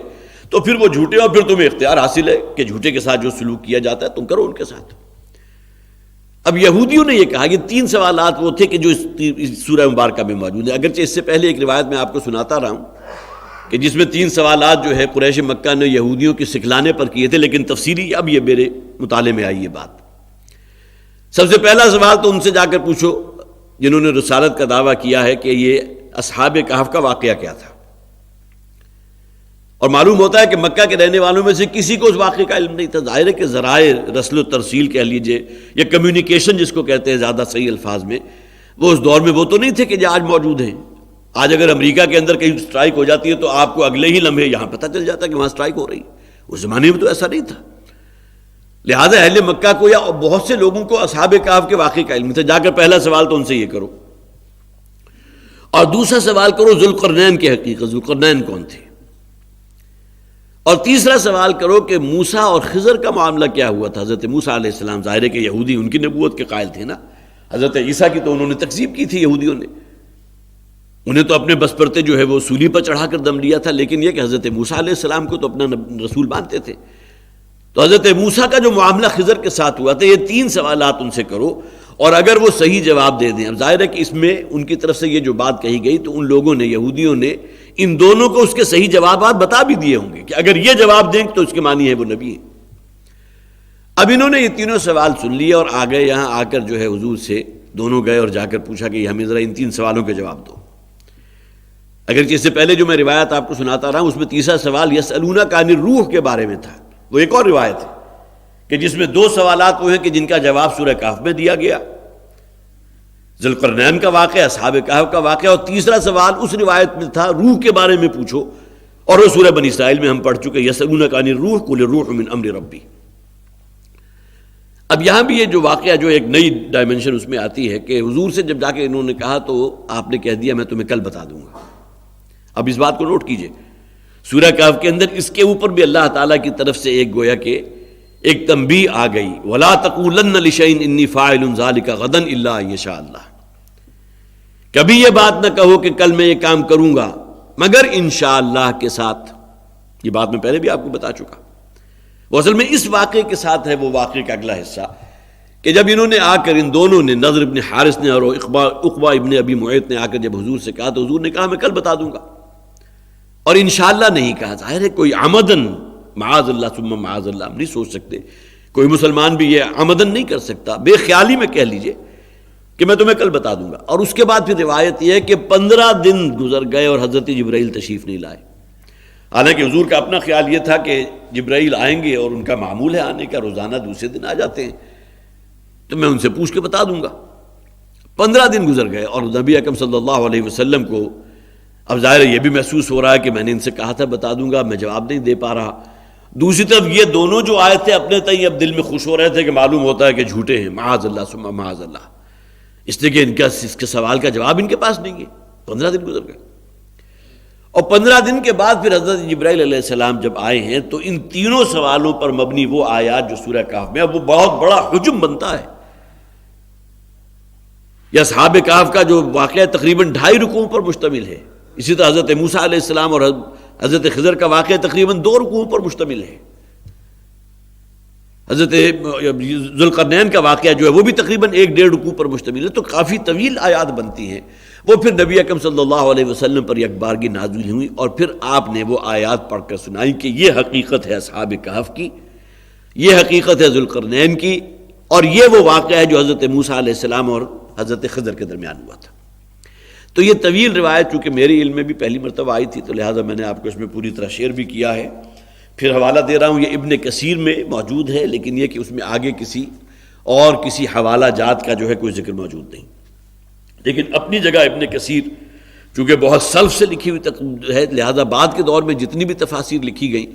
تو پھر وہ جھوٹے، اور پھر تمہیں اختیار حاصل ہے کہ جھوٹے کے ساتھ جو سلوک کیا جاتا ہے تم کرو ان کے ساتھ۔ اب یہودیوں نے یہ کہا، یہ 3 سوالات وہ تھے کہ جو اس سورہ مبارکہ میں موجود ہیں، اگرچہ اس سے پہلے ایک روایت میں آپ کو سناتا رہا ہوں کہ جس میں 3 سوالات جو ہے قریش مکہ نے یہودیوں کے سکھلانے پر کیے تھے، لیکن تفصیلی اب یہ میرے مطالعے میں آئی یہ بات۔ سب سے پہلا سوال تو ان سے جا کر پوچھو جنہوں نے رسالت کا دعویٰ کیا ہے کہ یہ اصحاب کہف کا واقعہ کیا تھا، اور معلوم ہوتا ہے کہ مکہ کے رہنے والوں میں سے کسی کو اس واقعے کا علم نہیں تھا۔ ظاہر ہے کہ ذرائع رسل و ترسیل کہہ لیجئے یا کمیونیکیشن جس کو کہتے ہیں زیادہ صحیح الفاظ میں، وہ اس دور میں وہ تو نہیں تھے کہ جو آج موجود ہیں۔ آج اگر امریکہ کے اندر کہیں سٹرائک ہو جاتی ہے تو آپ کو اگلے ہی لمحے یہاں پتہ چل جاتا ہے کہ وہاں سٹرائک ہو رہی ہے، اس زمانے میں تو ایسا نہیں تھا۔ لہذا اہل مکہ کو یا بہت سے لوگوں کو اصحاب کہف کے واقعے کا علم تھا۔ جا کر پہلا سوال تو ان سے یہ کرو، اور دوسرا سوال کرو ذوالقرنین کی حقیقت، ذوالقرنین کون تھے، اور تیسرا سوال کرو کہ موسیٰ اور خضر کا معاملہ کیا ہوا تھا۔ حضرت موسیٰ علیہ السلام، ظاہر ہے کہ یہودی ان کی نبوت کے قائل تھے نا، حضرت عیسیٰ کی تو انہوں نے تکذیب کی تھی یہودیوں نے، انہیں تو اپنے بس پرتے جو ہے وہ سولی پر چڑھا کر دم لیا تھا، لیکن یہ کہ حضرت موسیٰ علیہ السلام کو تو اپنا رسول مانتے تھے۔ تو حضرت موسیٰ کا جو معاملہ خضر کے ساتھ ہوا تھا، یہ 3 سوالات ان سے کرو، اور اگر وہ صحیح جواب دے دیں، اب ظاہر ہے کہ اس میں ان کی طرف سے یہ جو بات کہی گئی تو ان لوگوں نے، یہودیوں نے ان دونوں کو اس کے صحیح جوابات بتا بھی دیے ہوں گے کہ اگر یہ جواب دیں تو اس کے معنی ہے وہ نبی ہے۔ اب انہوں نے یہ تینوں سوال سن لیے اور آ گئے، یہاں آ کر جو ہے حضور سے دونوں گئے اور جا کر پوچھا کہ ہمیں ذرا ان 3 سوالوں کے جواب دو۔ اگرچہ اس سے پہلے جو میں روایت آپ کو سناتا رہا ہوں اس میں تیسرا سوال یسألونک عن الروح کے بارے میں تھا، وہ ایک اور روایت ہے کہ جس میں 2 سوالات وہ ہیں کہ جن کا جواب سورہ کہف میں دیا گیا، ذوالقرنین کا واقعہ، اصحاب کہف کا واقعہ، اور تیسرا سوال اس روایت میں تھا روح کے بارے میں پوچھو، اور وہ سورہ بنی اسرائیل میں ہم پڑھ چکے یسألونک عن الروح قل الروح من امر ربی۔ اب یہاں بھی یہ جو واقعہ جو ایک نئی ڈائمنشن اس میں آتی ہے کہ حضور سے جب جا کے انہوں نے کہا تو آپ نے کہہ دیا میں تمہیں کل بتا دوں گا۔ اب اس بات کو نوٹ کیجئے، سورہ کہف کے اندر اس کے اوپر بھی اللہ تعالیٰ کی طرف سے ایک گویا کہ ایک تنبیہ آ گئی، وَلَا تَقُولَنَّ لِشَيْءٍ إِنِّي فَاعِلٌ ذَلِكَ غَدًا إِلَّا أَن يَشَاءَ اللَّهُ، کبھی یہ بات نہ کہو کہ کل میں یہ کام کروں گا مگر انشاءاللہ کے ساتھ۔ یہ بات میں پہلے بھی آپ کو بتا چکا۔ وہ اصل میں اس واقعے کے ساتھ ہے وہ واقعے کا اگلا حصہ کہ جب انہوں نے آ کر ان دونوں نے، نضر ابن حارث نے اور عقبہ ابن ابی معیط نے آ کر جب حضور سے کہا تو حضور نے کہا میں کل بتا دوں گا، اور انشاءاللہ نہیں کہا۔ ظاہر ہے کوئی عمدن، معاذ اللہ ثم معاذ اللہ، ہم نہیں سوچ سکتے، کوئی مسلمان بھی یہ عمدن نہیں کر سکتا، بے خیالی میں کہہ لیجئے کہ میں تمہیں کل بتا دوں گا۔ اور اس کے بعد پھر روایت یہ ہے کہ 15 دن گزر گئے اور حضرت جبرائیل تشریف نہیں لائے۔ حالانکہ حضور کا اپنا خیال یہ تھا کہ جبرائیل آئیں گے اور ان کا معمول ہے آنے کا، روزانہ دوسرے دن آ جاتے ہیں، تو میں ان سے پوچھ کے بتا دوں گا۔ 15 دن گزر گئے اور نبی اکرم صلی اللہ علیہ وسلم کو اب ظاہر یہ بھی محسوس ہو رہا ہے کہ میں نے ان سے کہا تھا بتا دوں گا، میں جواب نہیں دے پا رہا۔ دوسری طرف یہ دونوں جو آئے تھے اپنے تئیں اب دل میں خوش ہو رہے تھے کہ معلوم ہوتا ہے کہ جھوٹے ہیں، معاذ اللہ ثم معاذ اللہ، اس لیے کہ ان کا اس کے سوال کا جواب ان کے پاس نہیں ہے۔ 15 دن گزر گئے، اور 15 دن کے بعد پھر حضرت جبرائیل علیہ السلام جب آئے ہیں تو ان تینوں سوالوں پر مبنی وہ آیات جو سورہ کہف میں، اب وہ بہت بڑا حجم بنتا ہے۔ یہ اصحاب کہف کا جو واقعہ تقریباً 2.5 رکوعوں پر مشتمل ہے، اسی طرح حضرت موسیٰ علیہ السلام اور حضرت خضر کا واقعہ تقریباً 2 رکوعوں پر مشتمل ہے۔ حضرت ذوالقرنین کا واقعہ جو ہے وہ بھی تقریباً 1.5 رکوع پر مشتمل ہے، تو کافی طویل آیات بنتی ہیں۔ وہ پھر نبی اکرم صلی اللہ علیہ وسلم پر یک بارگی نازل ہوئی، اور پھر آپ نے وہ آیات پڑھ کر سنائی کہ یہ حقیقت ہے اصحاب کہف کی، یہ حقیقت ہے ذوالقرنین کی، اور یہ وہ واقعہ ہے جو حضرت موسیٰ علیہ السلام اور حضرت خضر کے درمیان ہوا تھا۔ تو یہ طویل روایت چونکہ میرے علم میں بھی پہلی مرتبہ آئی تھی تو لہٰذا میں نے آپ کو اس میں پوری طرح شیئر بھی کیا ہے۔ پھر حوالہ دے رہا ہوں، یہ ابن کثیر میں موجود ہے، لیکن یہ کہ اس میں آگے کسی حوالہ جات کا جو ہے کوئی ذکر موجود نہیں، لیکن اپنی جگہ ابن کثیر چونکہ بہت سلف سے لکھی ہوئی ہے، لہذا بعد کے دور میں جتنی بھی تفاسیر لکھی گئیں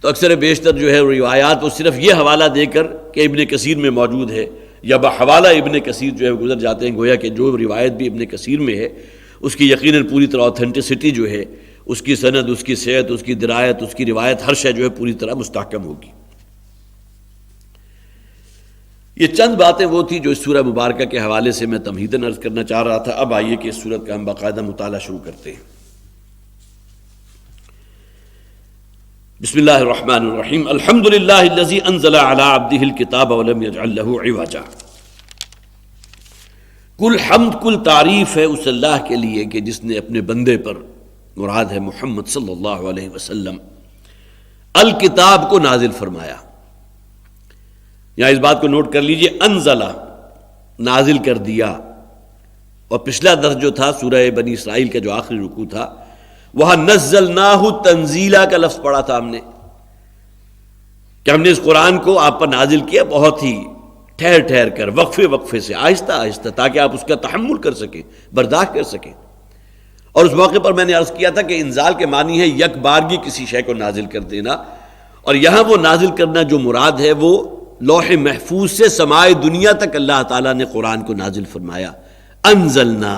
تو اکثر بیشتر جو ہے روایات وہ صرف یہ حوالہ دے کر کہ ابن کثیر میں موجود ہے یا بحوالہ ابن کثیر جو ہے گزر جاتے ہیں، گویا کہ جو روایت بھی ابن کثیر میں ہے اس کی یقیناً پوری طرح اوتھینٹسٹی جو ہے، اس کی سند، اس کی صحت، اس کی درایت، اس کی روایت، ہر شے جو ہے پوری طرح مستحکم ہوگی۔ یہ چند باتیں وہ تھی جو اس سورہ مبارکہ کے حوالے سے میں تمہیداً عرض کرنا چاہ رہا تھا۔ اب آئیے کہ اس سورت کا ہم باقاعدہ مطالعہ شروع کرتے ہیں۔ بسم اللہ الرحمن الرحیم، الحمد للہ الذی انزل علی عبدہ الکتاب ولم یجعل لہ عوجا۔ کل حمد، کل تعریف ہے اس اللہ کے لیے کہ جس نے اپنے بندے پر، مراد ہے محمد صلی اللہ علیہ وسلم، الکتاب کو نازل فرمایا۔ یہاں اس بات کو نوٹ کر لیجئے، انزلہ نازل کر دیا، اور پچھلا درس جو تھا سورہ بنی اسرائیل کا جو آخری رکوع تھا وہاں نزلناہ تنزیلا کا لفظ پڑھا تھا ہم نے، کہ ہم نے اس قرآن کو آپ پر نازل کیا بہت ہی ٹھہر ٹھہر کر، وقفے وقفے سے، آہستہ آہستہ، تاکہ آپ اس کا تحمل کر سکیں، برداشت کر سکیں۔ اور اس موقع پر میں نے عرض کیا تھا کہ انزال کے معنی ہے یک بارگی کسی شے کو نازل کر دینا، اور یہاں وہ نازل کرنا جو مراد ہے وہ لوح محفوظ سے سمائے دنیا تک اللہ تعالیٰ نے قرآن کو نازل فرمایا۔ انزلنا،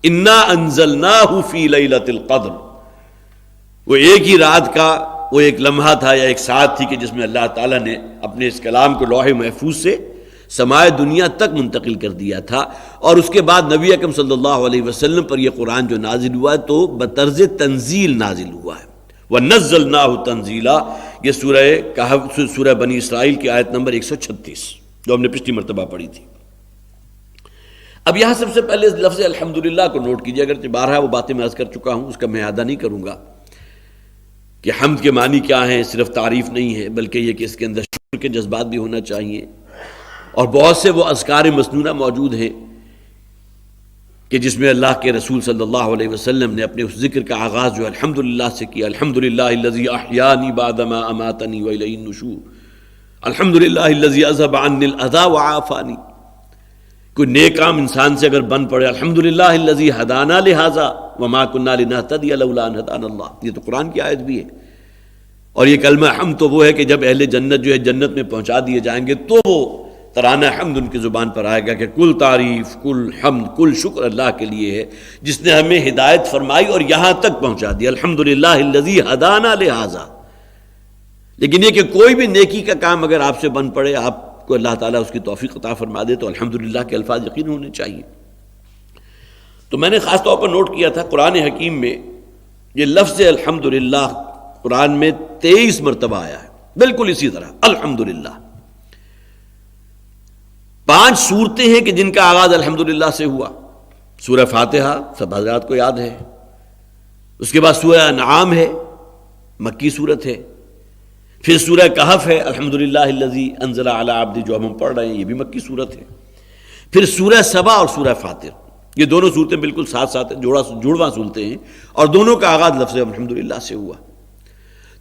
انا انزلناہ فی لیلۃ القدر، وہ ایک ہی رات کا وہ ایک لمحہ تھا یا ایک ساعت تھی کہ جس میں اللہ تعالیٰ نے اپنے اس کلام کو لوح محفوظ سے سمائے دنیا تک منتقل کر دیا تھا، اور اس کے بعد نبی اکرم صلی اللہ علیہ وسلم پر یہ قرآن جو نازل ہوا ہے تو بطرز تنزیل نازل ہوا ہے۔ وَنَزَّلْنَاهُ تَنزِيلًا، یہ سورہ کہف، سورہ بنی اسرائیل کی آیت نمبر 136 جو ہم نے پچھلی مرتبہ پڑھی تھی۔ اب یہاں سب سے پہلے لفظ الحمدللہ کو نوٹ کیجیے، اگرچہ بارہا وہ باتیں میں عرض کر چکا ہوں، اس کا میں اعادہ نہیں کروں گا کہ حمد کے معنی کیا ہیں، صرف تعریف نہیں ہے بلکہ یہ کہ اس کے اندر شکر کے جذبات بھی ہونا چاہیے، اور بہت سے وہ اذکار مسنونہ موجود ہیں کہ جس میں اللہ کے رسول صلی اللہ علیہ وسلم نے اپنے اس ذکر کا آغاز جو الحمدللہ سے کیا، الحمدللہ الذی احیانی بعد ما اماتنی والیہ النشور، الحمدللہ الذی اذھب عنی الاذی وعافانی۔ کوئی نیک کام انسان سے اگر بن پڑے، الحمدللہ الذی ہدانا لہذا وما کنا لنہتدی لولا ان ہدانا اللہ، یہ تو قرآن کی آیت بھی ہے۔ اور یہ کلمہ حمد تو وہ ہے کہ جب اہل جنت جو ہے جنت میں پہنچا دیے جائیں گے تو وہ ترانہ حمد ان کی زبان پر آئے گا کہ کل تعریف، کل حمد، کل شکر اللہ کے لیے ہے جس نے ہمیں ہدایت فرمائی اور یہاں تک پہنچا دیا، الحمدللہ الذی ہدانا لہذا۔ لیکن یہ کہ کوئی بھی نیکی کا کام اگر آپ سے بن پڑے، آپ کو اللہ تعالیٰ اس کی توفیق عطا فرما دے، تو الحمدللہ کے الفاظ یقین ہونے چاہیے۔ تو میں نے خاص طور پر نوٹ کیا تھا قرآن حکیم میں یہ لفظ الحمدللہ قرآن میں 23 مرتبہ آیا ہے، بالکل اسی طرح الحمدللہ۔ 5 صورتیں ہیں کہ جن کا آغاز الحمدللہ سے ہوا۔ سورہ فاتحہ سب حضرات کو یاد ہے، اس کے بعد سورہ انعام ہے، مکی صورت ہے، پھر سورہ کہف ہے الحمدللہ الذی انزل علی عبدہ جو ہم پڑھ رہے ہیں، یہ بھی مکی صورت ہے، پھر سورہ سبا اور سورہ فاطر، یہ دونوں صورتیں بالکل ساتھ ساتھ جڑواں صورتیں ہیں اور دونوں کا آغاز لفظ الحمدللہ سے ہوا۔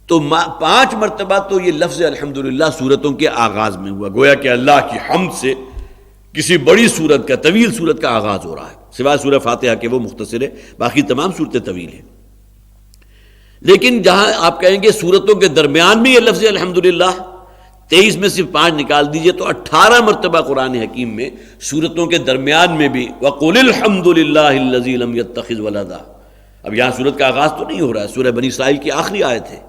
تو 5 مرتبہ تو یہ لفظ الحمدللہ صورتوں کے آغاز میں ہوا، گویا کہ اللہ کی حمد سے کسی بڑی صورت کا، طویل صورت کا آغاز ہو رہا ہے، سوائے سورہ فاتحہ کے وہ مختصر ہے، باقی تمام صورتیں طویل ہیں۔ لیکن جہاں آپ کہیں گے صورتوں کے درمیان بھی یہ لفظ الحمدللہ، 23 میں صرف 5 نکال دیجئے تو 18 مرتبہ قرآن حکیم میں صورتوں کے درمیان میں بھی وَقُلِ الْحَمْدُ لِلَّهِ الَّذِي لَمْ يَتَّخِذْ وَلَدًا۔ اب یہاں صورت کا آغاز تو نہیں ہو رہا ہے، سورہ بنی اسرائیل کی آخری آیت ہے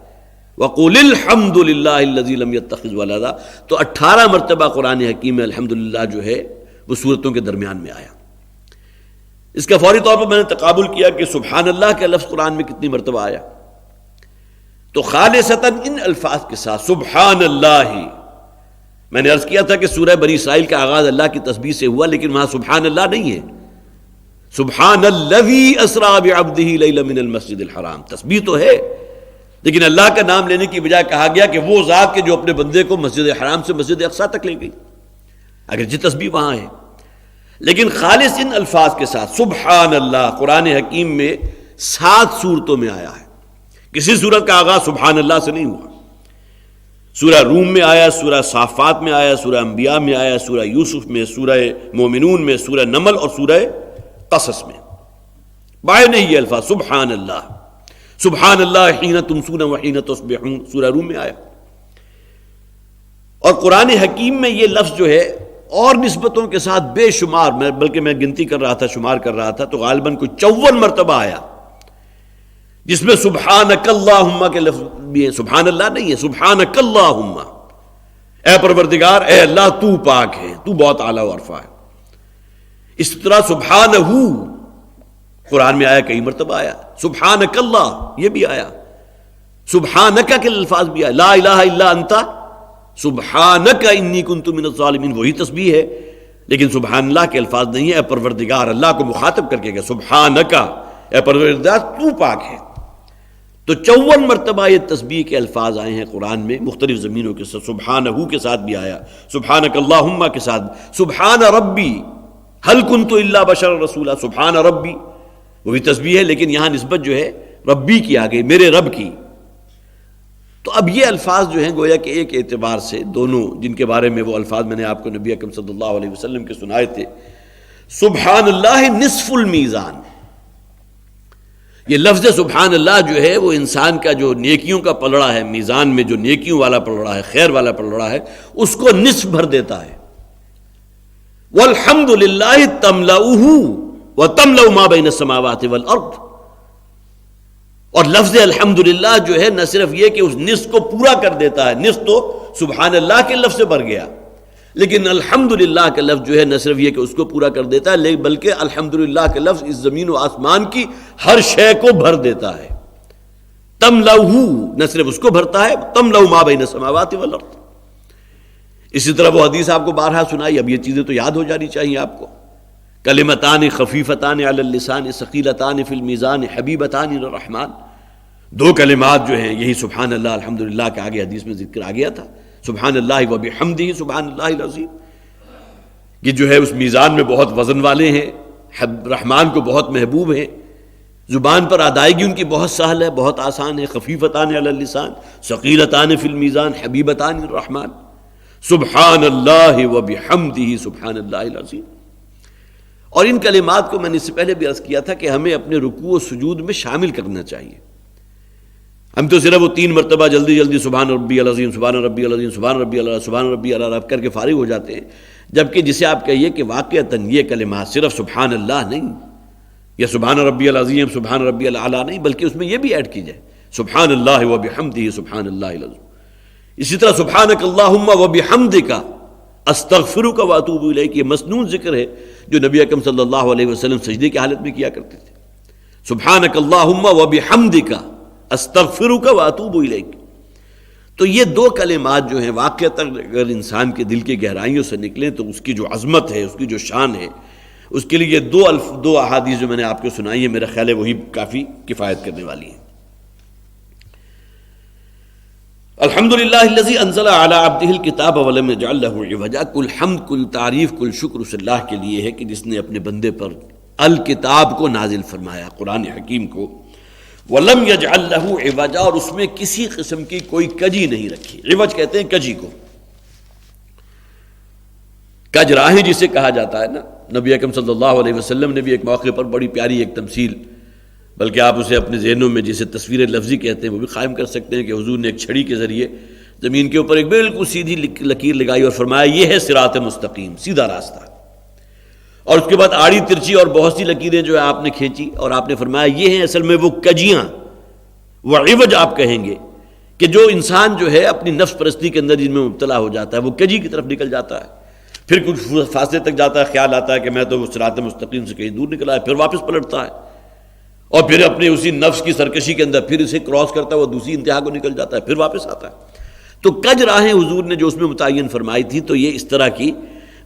وَقُلِ الْحَمْدُ لِلَّهِ الَّذِي لَمْ يَتَّخِذْ وَلَدًا، تو 18 مرتبہ قرآن حکیم میں الحمدللہ جو ہے وہ صورتوں کے درمیان میں آیا۔ اس کا فوری طور پر میں نے تقابل کیا کہ سبحان اللہ کا لفظ قرآن میں کتنی مرتبہ آیا، تو خالصتاً ان الفاظ کے ساتھ سبحان اللہ۔ میں نے عرض کیا تھا کہ سورہ بنی اسرائیل کا آغاز اللہ کی تسبیح سے ہوا، لیکن وہاں سبحان اللہ نہیں ہے، سبحان الذی اسریٰ بعبدہ لیلا من المسجد الحرام، تسبیح تو ہے لیکن اللہ کا نام لینے کی بجائے کہا گیا کہ وہ ذات کے جو اپنے بندے کو مسجد حرام سے مسجد اقصیٰ تک لے گئی، اگرچہ تسبیح وہاں ہے لیکن خالص ان الفاظ کے ساتھ سبحان اللہ قرآن حکیم میں 7 صورتوں میں آیا ہے۔ کسی صورت کا آغاز سبحان اللہ سے نہیں ہوا۔ سورہ روم میں آیا، سورہ صافات میں آیا، سورہ انبیاء میں آیا، سورہ یوسف میں، سورہ مومنون میں، سورہ نمل اور سورہ قصص میں بائے نہیں یہ الفاظ سبحان اللہ، سبحان اللہ حین تمسون وحین تصبحون سورہ روم میں آیا۔ اور قرآن حکیم میں یہ لفظ جو ہے اور نسبتوں کے ساتھ بے شمار، بلکہ میں گنتی کر رہا تھا، شمار کر رہا تھا، تو غالباً کوئی 54 مرتبہ آیا جس میں سبحانک اللہم کے لفظ بھی ہیں، سبحان اللہ نہیں ہے، سبحانک اللہم، اے پروردگار، اے اللہ تو پاک ہے، تو بہت اعلیٰ و عرفہ ہے۔ اس طرح سبحانہ قرآن میں آیا، کئی مرتبہ آیا، سبحانک اللہ یہ بھی آیا، سبحانک کے الفاظ بھی آیا، لا الہ الا انت سبحانک انی کنت من الظالمین، وہی تسبیح ہے لیکن سبحان اللہ کے الفاظ نہیں ہے، اے پروردگار، اللہ کو مخاطب کر کے کہ سبحانک، اے پروردگار تو پاک ہے۔ تو 54 مرتبہ یہ تسبیح کے الفاظ آئے ہیں قرآن میں مختلف زمینوں کے ساتھ، سبحانہ کے ساتھ بھی آیا، سبحانک اللہم کے ساتھ، سبحان ربی ہل کنت الا بشر رسولا، سبحان ربی وہی تسبیح ہے لیکن یہاں نسبت جو ہے ربی کی آ گئی، میرے رب کی۔ تو اب یہ الفاظ جو ہیں گویا کہ ایک اعتبار سے دونوں، جن کے بارے میں وہ الفاظ میں نے آپ کو نبی اکرم صلی اللہ علیہ وسلم کے سنائے تھے، سبحان اللہ نصف المیزان، یہ لفظ سبحان اللہ جو ہے وہ انسان کا جو نیکیوں کا پلڑا ہے، میزان میں جو نیکیوں والا پلڑا ہے، خیر والا پلڑا ہے، اس کو نصف بھر دیتا ہے۔ والحمد للہ تملؤہ وتملؤ ما بین السماوات والارض، اور لفظ الحمدللہ جو ہے نہ صرف یہ کہ اس نصف کو پورا کر دیتا ہے، نصف تو سبحان اللہ کے لفظ سے بھر گیا، لیکن الحمدللہ کا لفظ جو ہے نہ صرف یہ کہ اس کو پورا کر دیتا ہے بلکہ الحمدللہ کا لفظ اس زمین و آسمان کی ہر شے کو بھر دیتا ہے۔ تملؤہ نہ صرف اس کو بھرتا ہے، تملؤ ما بین السماوات والارض۔ اسی طرح وہ حدیث آپ کو بارہا سنائی، اب یہ چیزیں تو یاد ہو جانی چاہیے آپ کو، کلمتان خفیفتان علی اللسان ثقیلتان فی المیزان حبیبتان الرحمن، 2 کلمات جو ہیں یہی سبحان اللہ الحمدللہ کے آگے حدیث میں ذکر آ گیا تھا، سبحان اللہ و بحمدہ سبحان اللہ العظیم، یہ جو ہے اس میزان میں بہت وزن والے ہیں، رحمان کو بہت محبوب ہیں، زبان پر ادائیگی ان کی بہت سہل ہے، بہت آسان ہے، خفیفتان علی اللسان ثقیلتان فی المیزان حبیبتان الرحمن، سبحان اللہ و بحمدہ سبحان اللہ العظیم۔ اور ان کلمات کو میں نے اس سے پہلے بھی عرض کیا تھا کہ ہمیں اپنے رکوع و سجود میں شامل کرنا چاہیے. ہم تو صرف وہ 3 مرتبہ جلدی جلدی سبحان ربی العظیم سبحان ربی العظیم سبحان ربی العظیم سبحان ربی العظیم کر کے فارغ ہو جاتے ہیں، جبکہ جسے آپ کہیے کہ واقعتاً یہ کلمات صرف سبحان اللہ نہیں یا سبحان ربی العظیم سبحان ربی الاعلیٰ نہیں، بلکہ اس میں یہ بھی ایڈ کی جائے سبحان اللہ و بحمدہ سبحان اللہ العظیم. اسی طرح سبحانک اللہم و بحمدک استغفرک و اتوب الیک، یہ مسنون ذکر ہے جو نبی اکرم صلی اللہ علیہ وسلم سجدے کی حالت میں کیا کرتے تھے. سبحانک اللہم و بحمدک استغفرک و اتوب الیک. تو یہ 2 کلمات جو ہیں واقعتاً اگر انسان کے دل کی گہرائیوں سے نکلیں تو اس کی جو عظمت ہے، اس کی جو شان ہے، اس کے لیے یہ 2 احادیث جو میں نے آپ کو سنائی ہیں میرا خیال ہے وہی کافی کفایت کرنے والی ہیں. الحمدللہ الذی انزل علی عبدہ الکتاب ولم یجعل لہ عوجا. کل حمد کل تعریف کل شکر اس اللہ کے لیے ہے کہ جس نے اپنے بندے پر الکتاب کو نازل فرمایا، قرآن حکیم کو، ولم یجعل لہ عوجا، اور اس میں کسی قسم کی کوئی کجی نہیں رکھی. عوج کہتے ہیں کجی کو، کج راہیں جسے کہا جاتا ہے نا. نبی اکرم صلی اللہ علیہ وسلم نے بھی ایک موقع پر بڑی پیاری ایک تمثیل، بلکہ آپ اسے اپنے ذہنوں میں جسے تصویر لفظی کہتے ہیں وہ بھی قائم کر سکتے ہیں، کہ حضور نے ایک چھڑی کے ذریعے زمین کے اوپر ایک بالکل سیدھی لکیر لگائی اور فرمایا یہ ہے صراط مستقیم، سیدھا راستہ. اور اس کے بعد آڑی ترچی اور بہت سی لکیریں جو ہے آپ نے کھینچی اور آپ نے فرمایا یہ ہیں اصل میں وہ کجیاں، وہ عوج آپ کہیں گے کہ جو انسان جو ہے اپنی نفس پرستی کے اندر جن میں مبتلا ہو جاتا ہے وہ کجی کی طرف نکل جاتا ہے، پھر کچھ فاصلے تک جاتا ہے، خیال آتا ہے کہ میں تو صراط مستقیم سے کہیں دور نکلا ہے، پھر واپس پلٹتا ہے اور پھر اپنے اسی نفس کی سرکشی کے اندر پھر اسے کراس کرتا ہے، وہ دوسری انتہا کو نکل جاتا ہے، پھر واپس آتا ہے. تو کج راہیں حضور نے جو اس میں متعین فرمائی تھی تو یہ اس طرح کی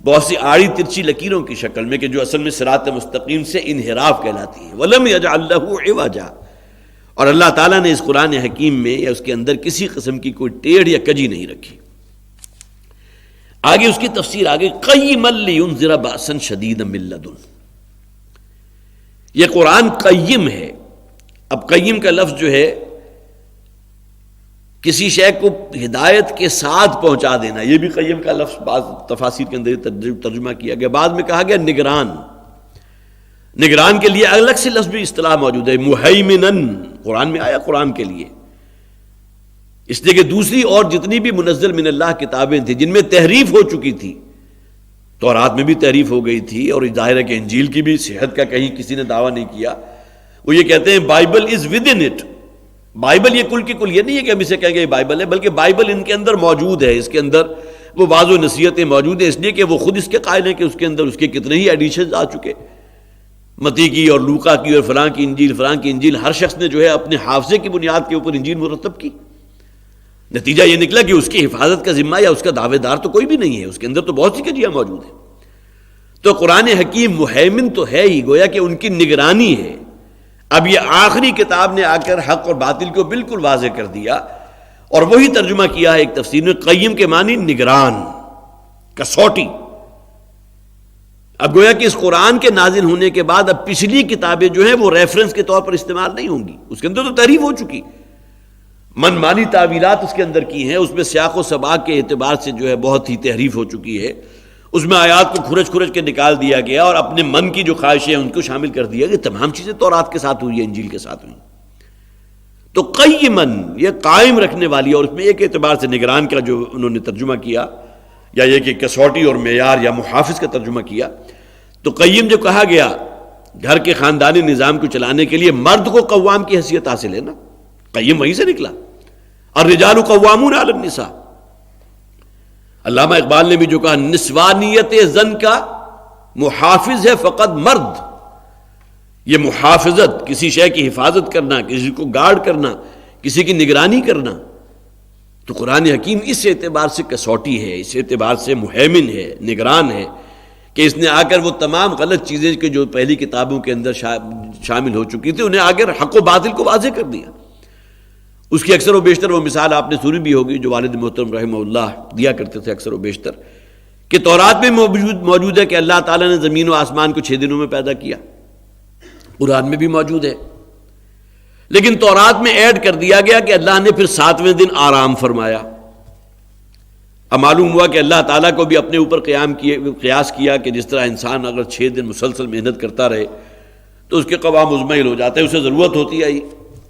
بہت سی آڑی ترچی لکیروں کی شکل میں کہ جو اصل میں صراط مستقیم سے انحراف کہلاتی ہے. وَلَمْ يَجْعَلْ لَهُ عِوَجًا، اور اللہ تعالیٰ نے اس قرآن حکیم میں یا اس کے اندر کسی قسم کی کوئی ٹیڑھ یا کجی نہیں رکھی. آگے اس کی تفسیر آگے قیما لینذر بأسا شدیدا من لدن. یہ قرآن قیم ہے. اب قیم کا لفظ جو ہے کسی شے کو ہدایت کے ساتھ پہنچا دینا، یہ بھی قیم کا لفظ بعض تفاسیر کے اندر ترجمہ کیا گیا. بعد میں کہا گیا نگران. نگران کے لیے الگ سے لفظ بھی اصطلاح موجود ہے، مہیمنن قرآن میں آیا قرآن کے لیے، اس لیے کہ دوسری اور جتنی بھی منزل من اللہ کتابیں تھیں جن میں تحریف ہو چکی تھی، تورات میں بھی تحریف ہو گئی تھی، اور ظاہر ہے کہ انجیل کی بھی صحت کا کہیں کسی نے دعویٰ نہیں کیا. وہ یہ کہتے ہیں Bible is with in it. Bible یہ کل کی کل یہ نہیں ہے کہ ہم اسے کہیں گے یہ بائبل ہے، بلکہ بائبل ان کے اندر موجود ہے، اس کے اندر وہ بعض و نصیحتیں موجود ہیں، اس لیے کہ وہ خود اس کے قائل ہیں کہ اس کے اندر اس کے کتنے ہی ایڈیشنز آ چکے، متی کی اور لوکا کی اور فلاں کی انجیل ہر شخص نے جو ہے اپنے حافظے کی بنیاد کے اوپر انجیل مرتب کی. نتیجہ یہ نکلا کہ اس کی حفاظت کا ذمہ یا اس کا دعوے دار تو کوئی بھی نہیں ہے، اس کے اندر تو بہت سی کجیاں موجود ہیں. تو قرآن حکیم مہیمن تو ہے ہی، گویا کہ ان کی نگرانی ہے. اب یہ آخری کتاب نے آ کر حق اور باطل کو بالکل واضح کر دیا، اور وہی ترجمہ کیا ہے ایک تفسیر میں قیم کے معنی نگران، کسوٹی. اب گویا کہ اس قرآن کے نازل ہونے کے بعد اب پچھلی کتابیں جو ہیں وہ ریفرنس کے طور پر استعمال نہیں ہوں گی، اس کے اندر تو تحریف ہو چکی، من مانی تعویلات اس کے اندر کی ہیں، اس میں سیاق و سباق کے اعتبار سے جو ہے بہت ہی تحریف ہو چکی ہے، اس میں آیات کو کھرچ کے نکال دیا گیا اور اپنے من کی جو خواہشیں ہیں ان کو شامل کر دیا گیا. تمام چیزیں تورات کے ساتھ ہوئی ہیں، انجیل کے ساتھ ہوئی. تو قیمن یہ قائم رکھنے والی، اور اس میں ایک اعتبار سے نگران کا جو انہوں نے ترجمہ کیا، یا یہ کہ کسوٹی اور معیار یا محافظ کا ترجمہ کیا. تو قیم جو کہا گیا گھر کے خاندانی نظام کو چلانے کے لیے مرد کو قوام کی حیثیت حاصل ہے نا، قیم وہیں سے نکلا. الرجال قوامون علی النساء. علامہ اقبال نے بھی جو کہا نسوانیت زن کا محافظ ہے فقط مرد. یہ محافظت، کسی شے کی حفاظت کرنا، کسی کو گارڈ کرنا، کسی کی نگرانی کرنا، تو قرآن حکیم اس اعتبار سے کسوٹی ہے، اس اعتبار سے مہیمن ہے، نگران ہے کہ اس نے آ کر وہ تمام غلط چیزیں کہ جو پہلی کتابوں کے اندر شامل ہو چکی تھی انہیں آ کر حق و باطل کو واضح کر دیا. اس کی اکثر و بیشتر وہ مثال آپ نے سنی بھی ہوگی جو والد محترم رحمہ اللہ دیا کرتے تھے اکثر و بیشتر، کہ تورات میں موجود ہے کہ اللہ تعالیٰ نے زمین و آسمان کو 6 دنوں میں پیدا کیا، قرآن میں بھی موجود ہے، لیکن تورات میں ایڈ کر دیا گیا کہ اللہ نے پھر 7ویں دن آرام فرمایا. اب معلوم ہوا کہ اللہ تعالیٰ کو بھی اپنے اوپر قیاس کیا کہ جس طرح انسان اگر 6 دن مسلسل محنت کرتا رہے تو اس کے قوا مزمحل ہو جاتا ہے، اسے ضرورت ہوتی ہے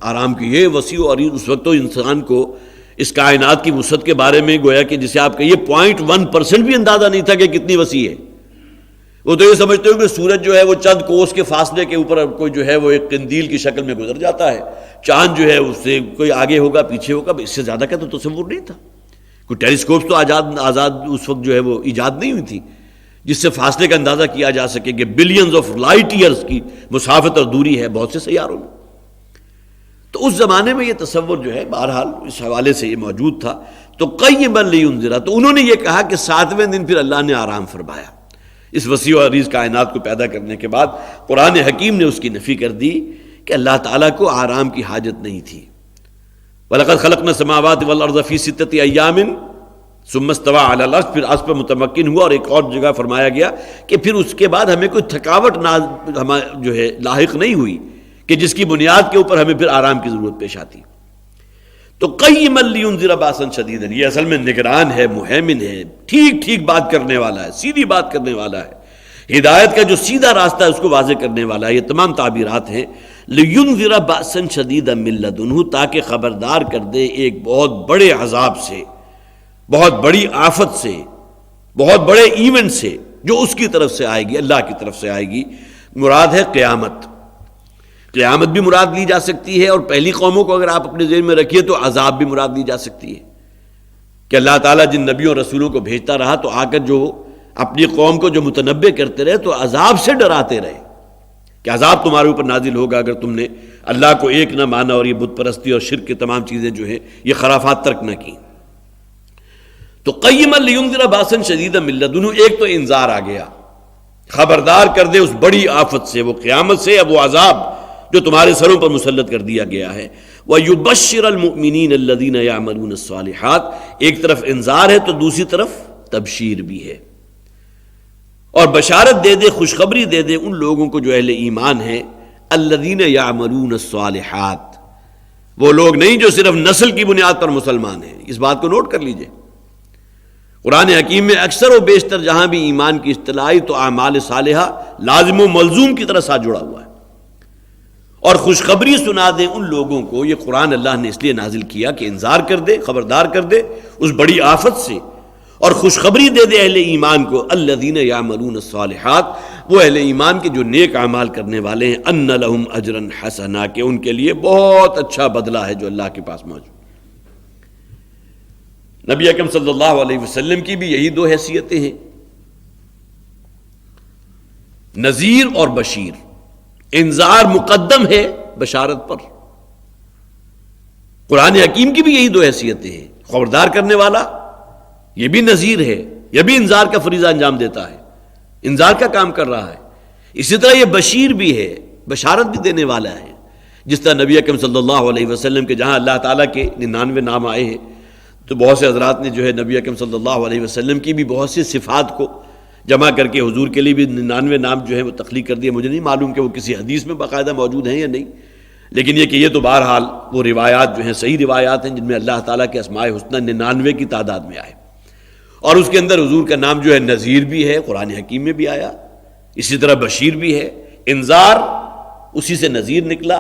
آرام کی۔ یہ وسیع اور اس وقت تو انسان کو اس کائنات کی وسعت کے بارے میں گویا کہ جسے آپ کہیے 0.1% بھی اندازہ نہیں تھا کہ کتنی وسیع ہے۔ وہ تو یہ سمجھتے ہو کہ سورج جو ہے وہ چند کوس کے فاصلے کے اوپر کوئی جو ہے وہ ایک قندیل کی شکل میں گزر جاتا ہے، چاند جو ہے اس سے کوئی آگے ہوگا پیچھے ہوگا، اس سے زیادہ کا تو تصور نہیں تھا۔ کوئی ٹیلیسکوپ تو آزاد اس وقت جو ہے وہ ایجاد نہیں ہوئی تھی جس سے فاصلے کا اندازہ کیا جا سکے کہ بلینز آف لائٹ ایئرز کی مسافت اور دوری ہے بہت سے سیاروں میں۔ تو اس زمانے میں یہ تصور جو ہے بہرحال اس حوالے سے یہ موجود تھا۔ تو قیما لینذر، تو انہوں نے یہ کہا کہ 7ویں دن پھر اللہ نے آرام فرمایا۔ اس وسیع و عریض کائنات کو پیدا کرنے کے بعد قرآن حکیم نے اس کی نفی کر دی کہ اللہ تعالیٰ کو آرام کی حاجت نہیں تھی۔ وَلَقَدْ خَلَقْنَا السَّمَاوَاتِ وَالْأَرْضَ فِي 6 أَيَّامٍ ثُمَّ اسْتَوَىٰ عَلَى الْعَرْشِ، پھر عرش پر متمکن ہوا، اور ایک اور جگہ فرمایا گیا کہ پھر اس کے بعد ہمیں کوئی تھکاوٹ جو ہے لاحق نہیں ہوئی کہ جس کی بنیاد کے اوپر ہمیں پھر آرام کی ضرورت پیش آتی۔ تو قیما لینذر باسا شدیدا، یہ اصل میں نگران ہے، مہیمن ہے، ٹھیک بات کرنے والا ہے، سیدھی بات کرنے والا ہے، ہدایت کا جو سیدھا راستہ ہے اس کو واضح کرنے والا ہے۔ یہ تمام تعبیرات ہیں لینذر باسا شدیدا من لدنہ، تاکہ خبردار کر دے ایک بہت بڑے عذاب سے، بہت بڑی آفت سے، بہت بڑے ایونٹ سے جو اس کی طرف سے آئے گی، اللہ کی طرف سے آئے گی۔ مراد ہے قیامت۔ قیامت بھی مراد لی جا سکتی ہے، اور پہلی قوموں کو اگر آپ اپنے ذہن میں رکھیے تو عذاب بھی مراد لی جا سکتی ہے کہ اللہ تعالیٰ جن نبیوں اور رسولوں کو بھیجتا رہا تو آ کر جو اپنی قوم کو جو متنبع کرتے رہے تو عذاب سے ڈراتے رہے کہ عذاب تمہارے اوپر نازل ہوگا اگر تم نے اللہ کو ایک نہ مانا اور یہ بت پرستی اور شرک کی تمام چیزیں جو ہیں یہ خرافات ترک نہ کی۔ تو قیما لینذر باسا شدیدا من لدنہ، ایک تو انذار آ گیا، خبردار کر دے اس بڑی آفت سے، وہ قیامت سے، اب وہ عذاب جو تمہارے سروں پر مسلط کر دیا گیا ہے۔ وَيُبَشِّرَ الْمُؤْمِنِينَ الَّذِينَ يَعْمَلُونَ الصَّالِحَاتِ، ایک طرف انذار ہے تو دوسری طرف تبشیر بھی ہے، اور بشارت دے دے، خوشخبری دے دے ان لوگوں کو جو اہل ایمان ہیں، الَّذِينَ يَعْمَلُونَ الصَّالِحَاتِ، وہ لوگ نہیں جو صرف نسل کی بنیاد پر مسلمان ہیں۔ اس بات کو نوٹ کر لیجئے، قرآن حکیم میں اکثر و بیشتر جہاں بھی ایمان کی اصطلاح آئی تو اعمال صالحہ لازم و ملزوم کی طرح ساتھ جڑا ہوا ہے، اور خوشخبری سنا دیں ان لوگوں کو۔ یہ قرآن اللہ نے اس لیے نازل کیا کہ انذار کر دے، خبردار کر دے اس بڑی آفت سے، اور خوشخبری دے دے اہل ایمان کو، الذین یعملون الصالحات، وہ اہل ایمان کے جو نیک اعمال کرنے والے ہیں، ان لہم اجرا حسنا، کہ ان کے لیے بہت اچھا بدلہ ہے جو اللہ کے پاس موجود۔ نبی اکرم صلی اللہ علیہ وسلم کی بھی یہی 2 حیثیتیں ہیں، نذیر اور بشیر۔ انذار مقدم ہے بشارت پر۔ قرآن حکیم کی بھی یہی 2 حیثیتیں ہیں، خبردار کرنے والا، یہ بھی نذیر ہے، یہ بھی انذار کا فریضہ انجام دیتا ہے، انذار کا کام کر رہا ہے۔ اسی طرح یہ بشیر بھی ہے، بشارت بھی دینے والا ہے۔ جس طرح نبی اکرم صلی اللہ علیہ وسلم کے جہاں اللہ تعالیٰ کے 99 نام آئے ہیں، تو بہت سے حضرات نے جو ہے نبی اکرم صلی اللہ علیہ وسلم کی بھی بہت سی صفات کو جمع کر کے حضور کے لیے بھی 99 نام جو ہے وہ تخلیق کر دیے۔ مجھے نہیں معلوم کہ وہ کسی حدیث میں باقاعدہ موجود ہیں یا نہیں، لیکن یہ کہ یہ تو بہرحال وہ روایات جو ہیں صحیح روایات ہیں جن میں اللہ تعالیٰ کے اسماء حسنہ 99 کی تعداد میں آئے، اور اس کے اندر حضور کا نام جو ہے نذیر بھی ہے، قرآن حکیم میں بھی آیا، اسی طرح بشیر بھی ہے۔ انذار اسی سے نذیر نکلا،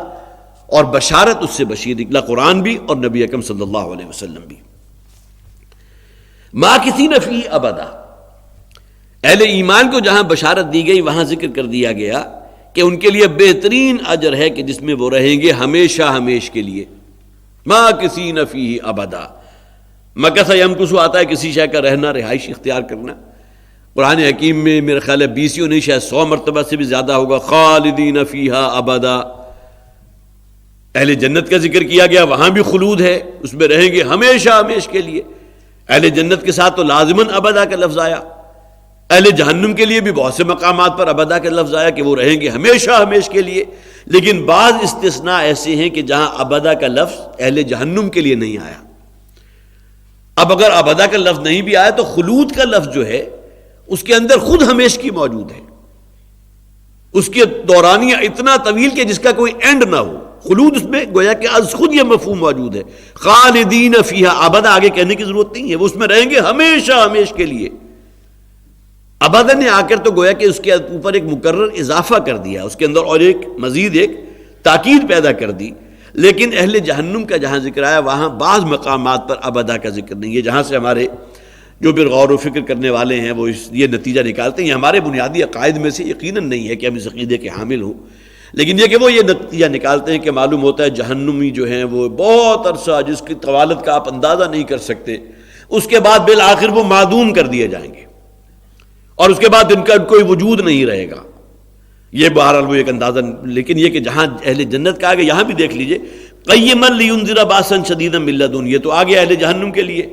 اور بشارت اس سے بشیر نکلا، قرآن بھی اور نبی اکرم صلی اللہ علیہ وسلم بھی۔ ماکثین فیہ ابدا، اہل ایمان کو جہاں بشارت دی گئی وہاں ذکر کر دیا گیا کہ ان کے لیے بہترین اجر ہے کہ جس میں وہ رہیں گے ہمیشہ ہمیش کے لیے۔ ماکثین فیہ ابدا، مکث یمکث آتا ہے کسی شے کا رہنا، رہائش اختیار کرنا۔ قرآن حکیم میں میرے خیال ہے 20 نہیں شاید 100 مرتبہ سے بھی زیادہ ہوگا خالدین فیہا ابدا۔ اہل جنت کا ذکر کیا گیا، وہاں بھی خلود ہے، اس میں رہیں گے ہمیشہ ہمیش کے لیے۔ اہل جنت کے ساتھ تو لازماً ابدا کا لفظ آیا۔ اہل جہنم کے لیے بھی بہت سے مقامات پر ابدا کا لفظ آیا کہ وہ رہیں گے ہمیشہ ہمیش کے لیے، لیکن بعض استثناء ایسے ہیں کہ جہاں ابدا کا لفظ اہل جہنم کے لیے نہیں آیا۔ اب اگر ابدا کا لفظ نہیں بھی آیا تو خلود کا لفظ جو ہے اس کے اندر خود ہمیش کی موجود ہے، اس کے دورانیہ اتنا طویل کہ جس کا کوئی اینڈ نہ ہو۔ خلود اس میں گویا کہ از خود یہ مفہوم موجود ہے. خالدین فیہا ابدا آگے کہنے کی ضرورت نہیں ہے، وہ اس میں رہیں گے ہمیشہ ہمیشہ کے لیے. ابدا نے آ کر تو گویا کہ اس کے اوپر ایک مکرر اضافہ کر دیا، اس کے اندر اور ایک مزید ایک تاکید پیدا کر دی. لیکن اہل جہنم کا جہاں ذکر آیا وہاں بعض مقامات پر ابدا کا ذکر نہیں ہے، جہاں سے ہمارے جو بھی غور و فکر کرنے والے ہیں وہ یہ نتیجہ نکالتے ہیں. یہ ہمارے بنیادی عقائد میں سے یقیناً نہیں ہے کہ ہم اس عقیدے کے حامل ہوں، لیکن یہ کہ وہ یہ نتیجہ نکالتے ہیں کہ معلوم ہوتا ہے جہنمی جو ہیں وہ بہت عرصہ جس کی طوالت کا آپ اندازہ نہیں کر سکتے، اس کے بعد بالآخر وہ معدوم کر دیے جائیں گے اور اس کے بعد ان کا کوئی وجود نہیں رہے گا. یہ بہرحال وہ ایک اندازہ. لیکن یہ کہ جہاں اہل جنت کا آگے یہاں بھی دیکھ لیجئے قیما لینذر باسا شدیدا من لدن، یہ تو آگے اہل جہنم کے لیے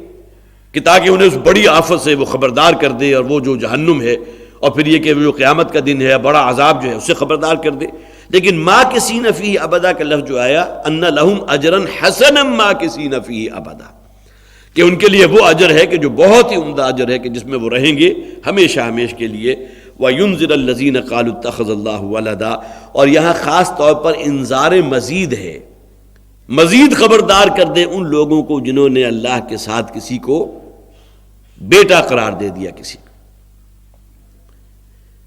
کہ تاکہ انہیں اس بڑی آفت سے وہ خبردار کر دے، اور وہ جو جہنم ہے اور پھر یہ کہ وہ جو قیامت کا دن ہے بڑا عذاب جو ہے اس سے خبردار کر دے. لیکن ماکثین فیہ ابدا کا لفظ جو آیا ان لہم اجرا حسنا ماکثین فیہ ابدا، کہ ان کے لیے وہ اجر ہے کہ جو بہت ہی عمدہ اجر ہے کہ جس میں وہ رہیں گے ہمیشہ ہمیشہ کے لیے. وَيُنذِرَ الَّذِينَ قَالُوا اتَّخَذَ اللَّهُ وَلَدًا، اور یہاں خاص طور پر انذار مزید ہے، مزید خبردار کر دیں ان لوگوں کو جنہوں نے اللہ کے ساتھ کسی کو بیٹا قرار دے دیا کسی کو.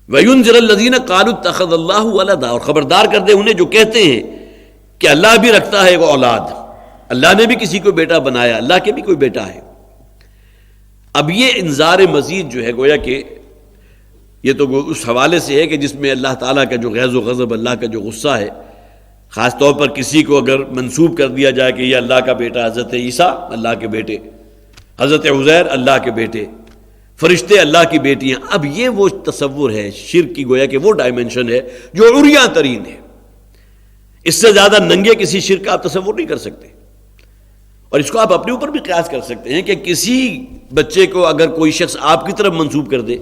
وَيُنذِرَ الَّذِينَ قَالُوا اتَّخَذَ اللَّهُ وَلَدًا، اور خبردار کر دیں انہیں جو کہتے ہیں کہ اللہ بھی رکھتا ہے ایک اولاد، اللہ نے بھی کسی کو بیٹا بنایا، اللہ کے بھی کوئی بیٹا ہے. اب یہ انذار مزید جو ہے گویا کہ یہ تو اس حوالے سے ہے کہ جس میں اللہ تعالیٰ کا جو غیظ و غضب، اللہ کا جو غصہ ہے، خاص طور پر کسی کو اگر منسوب کر دیا جائے کہ یہ اللہ کا بیٹا، حضرت عیسیٰ اللہ کے بیٹے، حضرت عزیر اللہ کے بیٹے، فرشتے اللہ کی بیٹیاں. اب یہ وہ تصور ہے شرک کی، گویا کہ وہ ڈائمنشن ہے جو عریاں ترین ہے. اس سے زیادہ ننگے کسی شرک کا آپ تصور نہیں کر سکتے. اور اس کو آپ اپنے اوپر بھی قیاس کر سکتے ہیں کہ کسی بچے کو اگر کوئی شخص آپ کی طرف منسوب کر دے،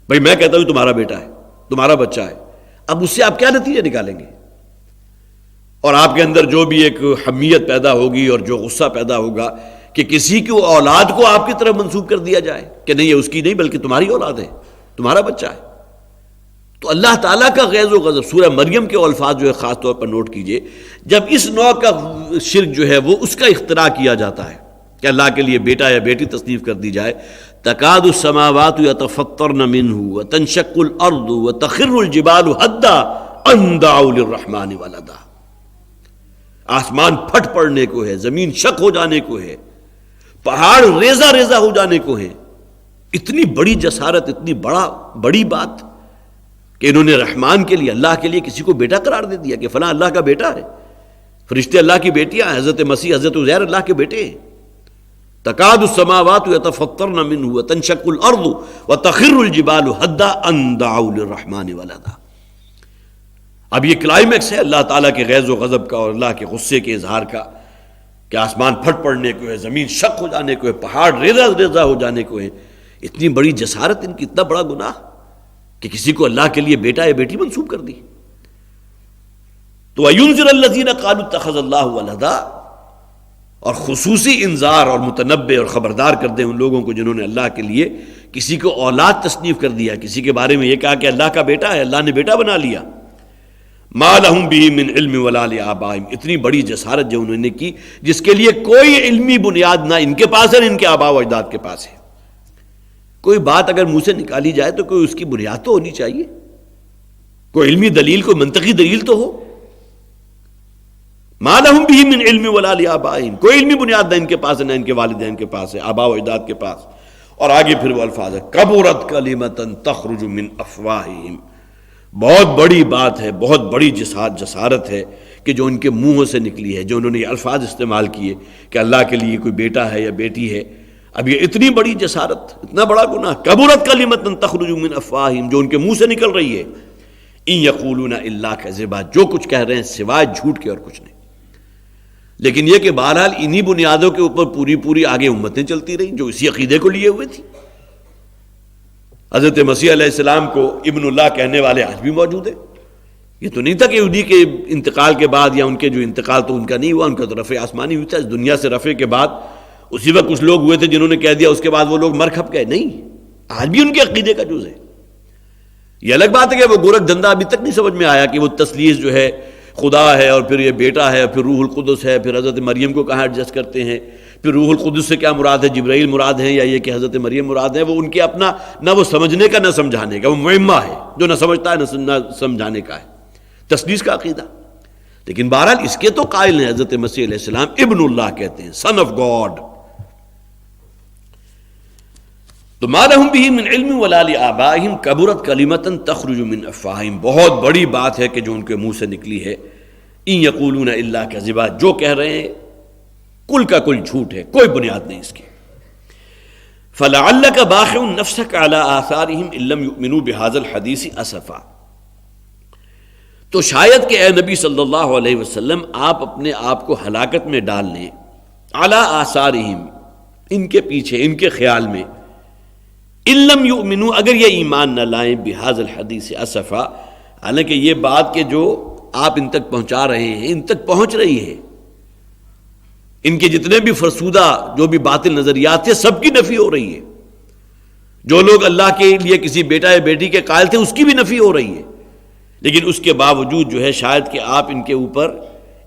بھائی میں کہتا ہوں تمہارا بیٹا ہے، تمہارا بچہ ہے، اب اس سے آپ کیا نتیجہ نکالیں گے؟ اور آپ کے اندر جو بھی ایک حمیت پیدا ہوگی اور جو غصہ پیدا ہوگا کہ کسی کی اولاد کو آپ کی طرف منسوب کر دیا جائے کہ نہیں یہ اس کی نہیں بلکہ تمہاری اولاد ہے، تمہارا بچہ ہے. تو اللہ تعالیٰ کا غیظ و غضب، سورہ مریم کے الفاظ جو ہے خاص طور پر نوٹ کیجئے، جب اس نوع کا شرک جو ہے وہ اس کا اختراع کیا جاتا ہے کہ اللہ کے لیے بیٹا یا بیٹی تصنیف کر دی جائے، تکاد السماوات یتفطرن منہ وتنشق الارض وتخر الجبال حدا ان دعوا للرحمن ولدا. آسمان پھٹ پڑنے کو ہے، زمین شق ہو جانے کو ہے، پہاڑ ریزہ ریزہ ہو جانے کو ہے. اتنی بڑی جسارت، اتنی بڑی بات کہ انہوں نے رحمان کے لیے، اللہ کے لیے کسی کو بیٹا قرار دے دیا کہ فلاں اللہ کا بیٹا ہے. فرشتے اللہ کی بیٹیاں، حضرت مسیح حضرت عزیر اللہ کے بیٹے ہیں. تکاد السماوات یتفطرن منہ وتنشق الارض وتخر الجبال حدا ان دعوا للرحمن ولدا. اب یہ کلائمیکس ہے اللہ تعالیٰ کے غیظ و غضب کا اور اللہ کے غصے کے اظہار کا کہ آسمان پھٹ پڑنے کو ہے، زمین شق ہو جانے کو ہے، پہاڑ ریزہ ریزہ ہو جانے کو ہے. اتنی بڑی جسارت ان کی، اتنا بڑا گناہ کہ کسی کو اللہ کے لیے بیٹا یا بیٹی منسوب کر دی. تو وَيُنذِرَ الَّذِينَ قَالُوا اتَّخَذَ اللَّهُ وَلَدًا، اور خصوصی انذار اور متنبع اور خبردار کر دیں ان لوگوں کو جنہوں نے اللہ کے لیے کسی کو اولاد تصنیف کر دیا، کسی کے بارے میں یہ کہا کہ اللہ کا بیٹا ہے، اللہ نے بیٹا بنا لیا. مَا لَهُم بِهِ مِنْ عِلْمٍ وَلَا لِآبَائِهِمْ، اتنی بڑی جسارت جو انہوں نے کی جس کے لیے کوئی علمی بنیاد نہ ان کے پاس ہے، ان کے آباء و اجداد کے پاس ہے. کوئی بات اگر منہ سے نکالی جائے تو کوئی اس کی بنیاد تو ہونی چاہیے، کوئی علمی دلیل، کوئی منطقی دلیل تو ہو. مَا لَهُم بِهِ مِنْ عِلْمٍ وَلَا لِآبَائِهِمْ، کوئی علمی بنیاد نہ ان کے پاس ہے، نہ ان کے والدین کے پاس ہے، آباء و اجداد کے پاس. اور آگے پھر وہ الفاظ ہے کبرت کلمۃ تخرج من افواہہم، بہت بڑی بات ہے، بہت بڑی جسارت ہے کہ جو ان کے منہوں سے نکلی ہے، جو انہوں نے یہ الفاظ استعمال کیے کہ اللہ کے لیے کوئی بیٹا ہے یا بیٹی ہے. اب یہ اتنی بڑی جسارت، اتنا بڑا گناہ، کبرت کلمۃ تخرج من افواہہم، جو ان کے منہ سے نکل رہی ہے. ان یقولون الا کذبا، جو کچھ کہہ رہے ہیں سوائے جھوٹ کے اور کچھ نہیں. لیکن یہ کہ بہرحال انہی بنیادوں کے اوپر پوری آگے امتیں چلتی رہیں جو اسی عقیدے کو لیے ہوئے تھی. حضرت مسیح علیہ السلام کو ابن اللہ کہنے والے آج بھی موجود ہیں. یہ تو نہیں تھا کہ یہودی کے انتقال کے بعد یا ان کے جو انتقال تو ان کا نہیں ہوا، ان کا تو رفع آسمانی ہوئی تھا. اس دنیا سے رفع کے بعد اسی وقت کچھ لوگ ہوئے تھے جنہوں نے کہہ دیا، اس کے بعد وہ لوگ مر کھپ گئے. نہیں، آج بھی ان کے عقیدے کا جز ہے. یہ الگ بات ہے کہ وہ گورکھ دھندا ابھی تک نہیں سمجھ میں آیا کہ وہ تثلیث جو ہے خدا ہے اور پھر یہ بیٹا ہے، پھر روح القدس ہے، پھر حضرت مریم کو کہاں ایڈجسٹ کرتے ہیں، پھر روح القدس سے کیا مراد ہے، جبرائیل مراد ہیں یا یہ کہ حضرت مریم مراد ہے، وہ ان کے اپنا نہ وہ سمجھنے کا نہ سمجھانے کا، وہ معمہ ہے جو نہ سمجھتا ہے نہ سمجھانے کا ہے، تثلیث کا عقیدہ۔ لیکن بہرحال اس کے تو قائل ہیں، حضرت مسیح علیہ السلام ابن اللہ کہتے ہیں، سن آف گاڈ۔ تو ما لہم بہ من علم ولا لآبائہم کبرت کلمۃ تخرج من افواہہم، بہت بڑی بات ہے کہ جو ان کے منہ سے نکلی ہے، ان یقولون الا کذبا، جو کہہ رہے ہیں کل کا کل جھوٹ ہے، کوئی بنیاد نہیں اس کی۔ فلعلک باخع نفسک علی آثارہم ان لم یؤمنوا بہذا الحدیث اسفا، تو شاید کہ اے نبی صلی اللہ علیہ وسلم آپ اپنے آپ کو ہلاکت میں ڈال لیں، علی آثارہم، ان کے پیچھے، ان کے خیال میں، ان لم یؤمنوا، اگر یہ ایمان نہ لائیں، بہذا الحدیث اسفا، حالانکہ یہ بات کہ جو آپ ان تک پہنچا رہے ہیں ان تک پہنچ رہی ہے، ان کے جتنے بھی فرسودہ جو بھی باطل نظریات تھے سب کی نفی ہو رہی ہے، جو لوگ اللہ کے لیے کسی بیٹا یا بیٹی کے قائل تھے اس کی بھی نفی ہو رہی ہے، لیکن اس کے باوجود جو ہے شاید کہ آپ ان کے اوپر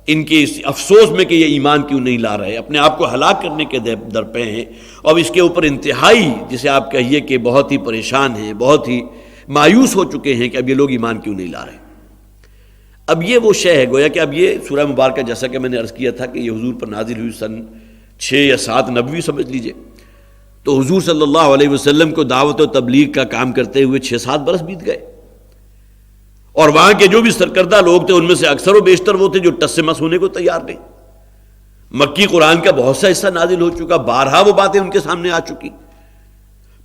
ان کے اس افسوس میں کہ یہ ایمان کیوں نہیں لا رہے، اپنے آپ کو ہلاک کرنے کے درپے ہیں، اور اس کے اوپر انتہائی جسے آپ کہیے کہ بہت ہی پریشان ہیں، بہت ہی مایوس ہو چکے ہیں کہ اب یہ لوگ ایمان کیوں نہیں لا رہے۔ اب یہ وہ شے ہے، گویا کہ اب یہ سورہ مبارکہ جیسا کہ میں نے عرض کیا تھا کہ یہ حضور پر نازل ہوئی سن 6 یا 7 نبوی سمجھ لیجئے، تو حضور صلی اللہ علیہ وسلم کو دعوت و تبلیغ کا کام کرتے ہوئے 6-7 برس بیت گئے، اور وہاں کے جو بھی سرکردہ لوگ تھے ان میں سے اکثر و بیشتر وہ تھے جو ٹس سے مس ہونے کو تیار نہیں۔ مکی قرآن کا بہت سا حصہ نازل ہو چکا، بارہا وہ باتیں ان کے سامنے آ چکی،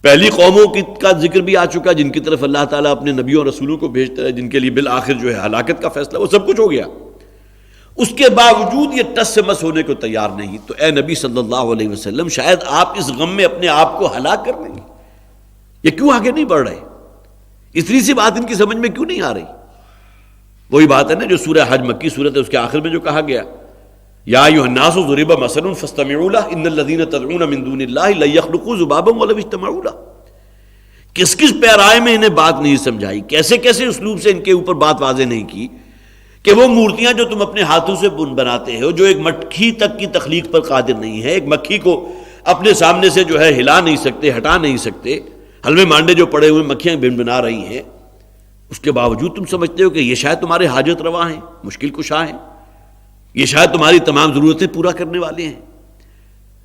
پہلی قوموں کا ذکر بھی آ چکا جن کی طرف اللہ تعالیٰ اپنے نبیوں اور رسولوں کو بھیجتا ہے، جن کے لیے بالآخر جو ہے ہلاکت کا فیصلہ، وہ سب کچھ ہو گیا، اس کے باوجود یہ ٹس سے مس ہونے کو تیار نہیں۔ تو اے نبی صلی اللہ علیہ وسلم شاید آپ اس غم میں اپنے آپ کو ہلاک کر لیں گے، یہ کیوں آگے نہیں بڑھ رہے؟ اتنی سی بات ان کی سمجھ میں کیوں نہیں آ رہی؟ وہی بات ہے نا جو سورہ حج مکی صورت ہے اس کے آخر میں جو کہا گیا، یا ایھا الناس ضرب مثل فاستمعوا له ان الذين تدعون من دون الله لن يخلقوا ذبابا ولو اجتمعوا له۔ کس کس پیرائے میں انہیں بات نہیں سمجھائی، کیسے کیسے اسلوب سے ان کے اوپر بات واضح نہیں کی کہ وہ مورتیاں جو تم اپنے ہاتھوں سے بناتے ہو، جو ایک مکھی تک کی تخلیق پر قادر نہیں ہے، ایک مکھی کو اپنے سامنے سے جو ہے ہلا نہیں سکتے، ہٹا نہیں سکتے، حلوے مانڈے جو پڑے ہوئے مکھیاں بنا رہی ہیں، اس کے باوجود تم سمجھتے ہو کہ یہ شاید تمہارے حاجت روا ہیں، مشکل کشا ہیں، یہ شاید تمہاری تمام ضرورتیں پورا کرنے والے ہیں۔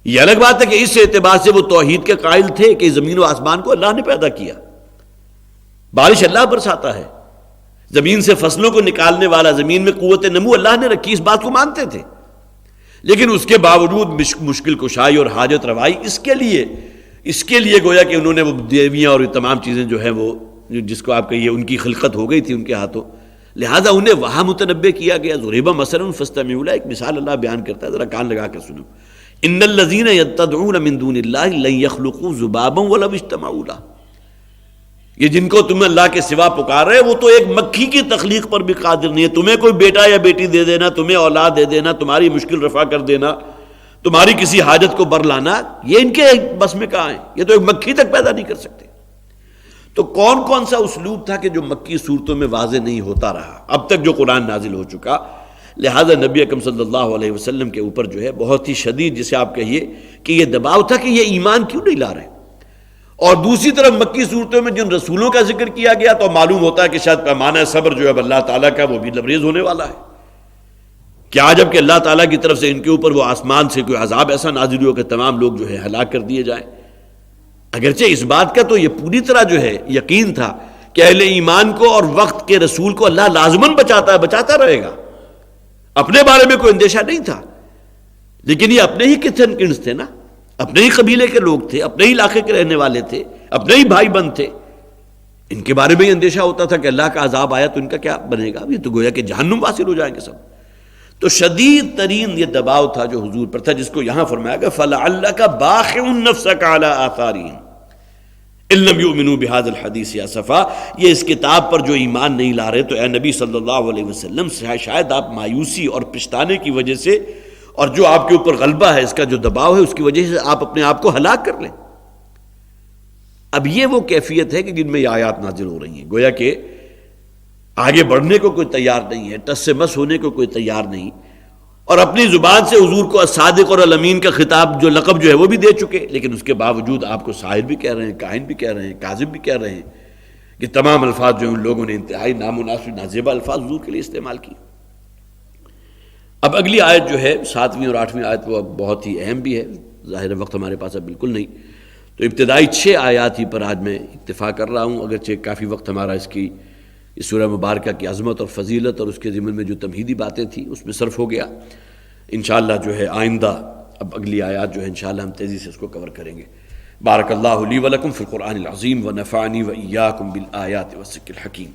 یہ الگ بات ہے کہ اس اعتبار سے وہ توحید کے قائل تھے کہ زمین و آسمان کو اللہ نے پیدا کیا، بارش اللہ برساتا ہے، زمین سے فصلوں کو نکالنے والا، زمین میں قوت نمو اللہ نے رکھی، اس بات کو مانتے تھے، لیکن اس کے باوجود مشکل کشائی اور حاجت روائی اس کے لیے گویا کہ انہوں نے وہ دیویاں اور یہ تمام چیزیں جو ہیں وہ جس کو آپ کہیے ان کی خلقت ہو گئی تھی ان کے ہاتھوں، لہذا انہیں وہاں متنبع کیا گیا۔ ضرب مثلا فاستمعوا له، ایک مثال اللہ بیان کرتا ہے، ذرا کان لگا کر سنو، ان الذين يتدعون من دون الله لن يخلقوا ذبابا ولو اجتمعوا له، یہ جن کو تم اللہ کے سوا پکار رہے وہ تو ایک مکھی کی تخلیق پر بھی قادر نہیں ہے، تمہیں کوئی بیٹا یا بیٹی دے دینا، تمہیں اولاد دے دینا، تمہاری مشکل رفع کر دینا، تمہاری کسی حاجت کو بر لانا، یہ ان کے بس میں کہاں ہے، یہ تو ایک مکھی تک پیدا نہیں کر سکتے۔ تو کون کون سا اسلوب تھا کہ جو مکی صورتوں میں واضح نہیں ہوتا رہا اب تک جو قرآن نازل ہو چکا، لہذا نبی اکرم صلی اللہ علیہ وسلم کے اوپر جو ہے بہت ہی شدید جسے آپ کہیے کہ یہ دباؤ تھا کہ یہ ایمان کیوں نہیں لا رہے، اور دوسری طرف مکی صورتوں میں جن رسولوں کا ذکر کیا گیا تو معلوم ہوتا ہے کہ شاید پیمانہ صبر جو ہے اللہ تعالیٰ کا وہ بھی لبریز ہونے والا ہے، کیا جب کہ اللہ تعالیٰ کی طرف سے ان کے اوپر وہ آسمان سے کوئی عذاب ایسا نازل ہو کہ تمام لوگ جو ہے ہلاک کر دیے جائیں۔ اگرچہ اس بات کا تو یہ پوری طرح جو ہے یقین تھا کہ اہل ایمان کو اور وقت کے رسول کو اللہ لازماً بچاتا رہے گا، اپنے بارے میں کوئی اندیشہ نہیں تھا، لیکن یہ اپنے ہی کتھن کنس تھے نا، اپنے ہی قبیلے کے لوگ تھے، اپنے ہی علاقے کے رہنے والے تھے، اپنے ہی بھائی بند تھے، ان کے بارے میں یہ اندیشہ ہوتا تھا کہ اللہ کا عذاب آیا تو ان کا کیا بنے گا، یہ تو گویا کہ جہنم واصل ہو جائیں گے سب۔ تو شدید ترین یہ دباؤ تھا جو حضور پر تھا، جس کو یہاں فرمایا گیا فَلَعَلَّكَ بَاخِعٌ نَفْسَكَ عَلَىٰ آثَارِهِمْ إِن لَّمْ يُؤْمِنُوا بِهَٰذَا الْحَدِيثِ أَسَفًا، یہ اس کتاب پر جو ایمان نہیں لا رہے تو اے نبی صلی اللہ علیہ وسلم شاید آپ مایوسی اور پچھتانے کی وجہ سے اور جو آپ کے اوپر غلبہ ہے، اس کا جو دباؤ ہے، اس کی وجہ سے آپ اپنے آپ کو ہلاک کر لیں۔ اب یہ وہ کیفیت ہے کہ جن میں یہ آیات نازل ہو رہی ہیں، گویا کہ آگے بڑھنے کو کوئی تیار نہیں ہے، ٹس سے مس ہونے کو کوئی تیار نہیں، اور اپنی زبان سے حضور کو الصادق اور الامین کا خطاب جو لقب جو ہے وہ بھی دے چکے، لیکن اس کے باوجود آپ کو ساحر بھی کہہ رہے ہیں، کاہن بھی کہہ رہے ہیں، کاذب بھی کہہ رہے ہیں، کہ تمام الفاظ جو ان لوگوں نے انتہائی نامناسب نازیبا الفاظ حضور کے لیے استعمال کی۔ اب اگلی آیت جو ہے 7ویں اور 8ویں آیت، وہ بہت ہی اہم بھی ہے، ظاہر وقت ہمارے پاس اب بالکل نہیں، تو ابتدائی 6 آیات ہی پر آج میں اکتفا کر رہا ہوں، اگرچہ کافی وقت ہمارا اس سورہ مبارکہ کی عظمت اور فضیلت اور اس کے ضمن میں جو تمہیدی باتیں تھیں اس میں صرف ہو گیا۔ انشاءاللہ جو ہے آئندہ اب اگلی آیات جو ہے انشاءاللہ ہم تیزی سے اس کو کور کریں گے۔ بارک اللہ لی ولکم فی القرآن العظیم ونفعنی وإیاکم بالآیات والذکر الحکیم۔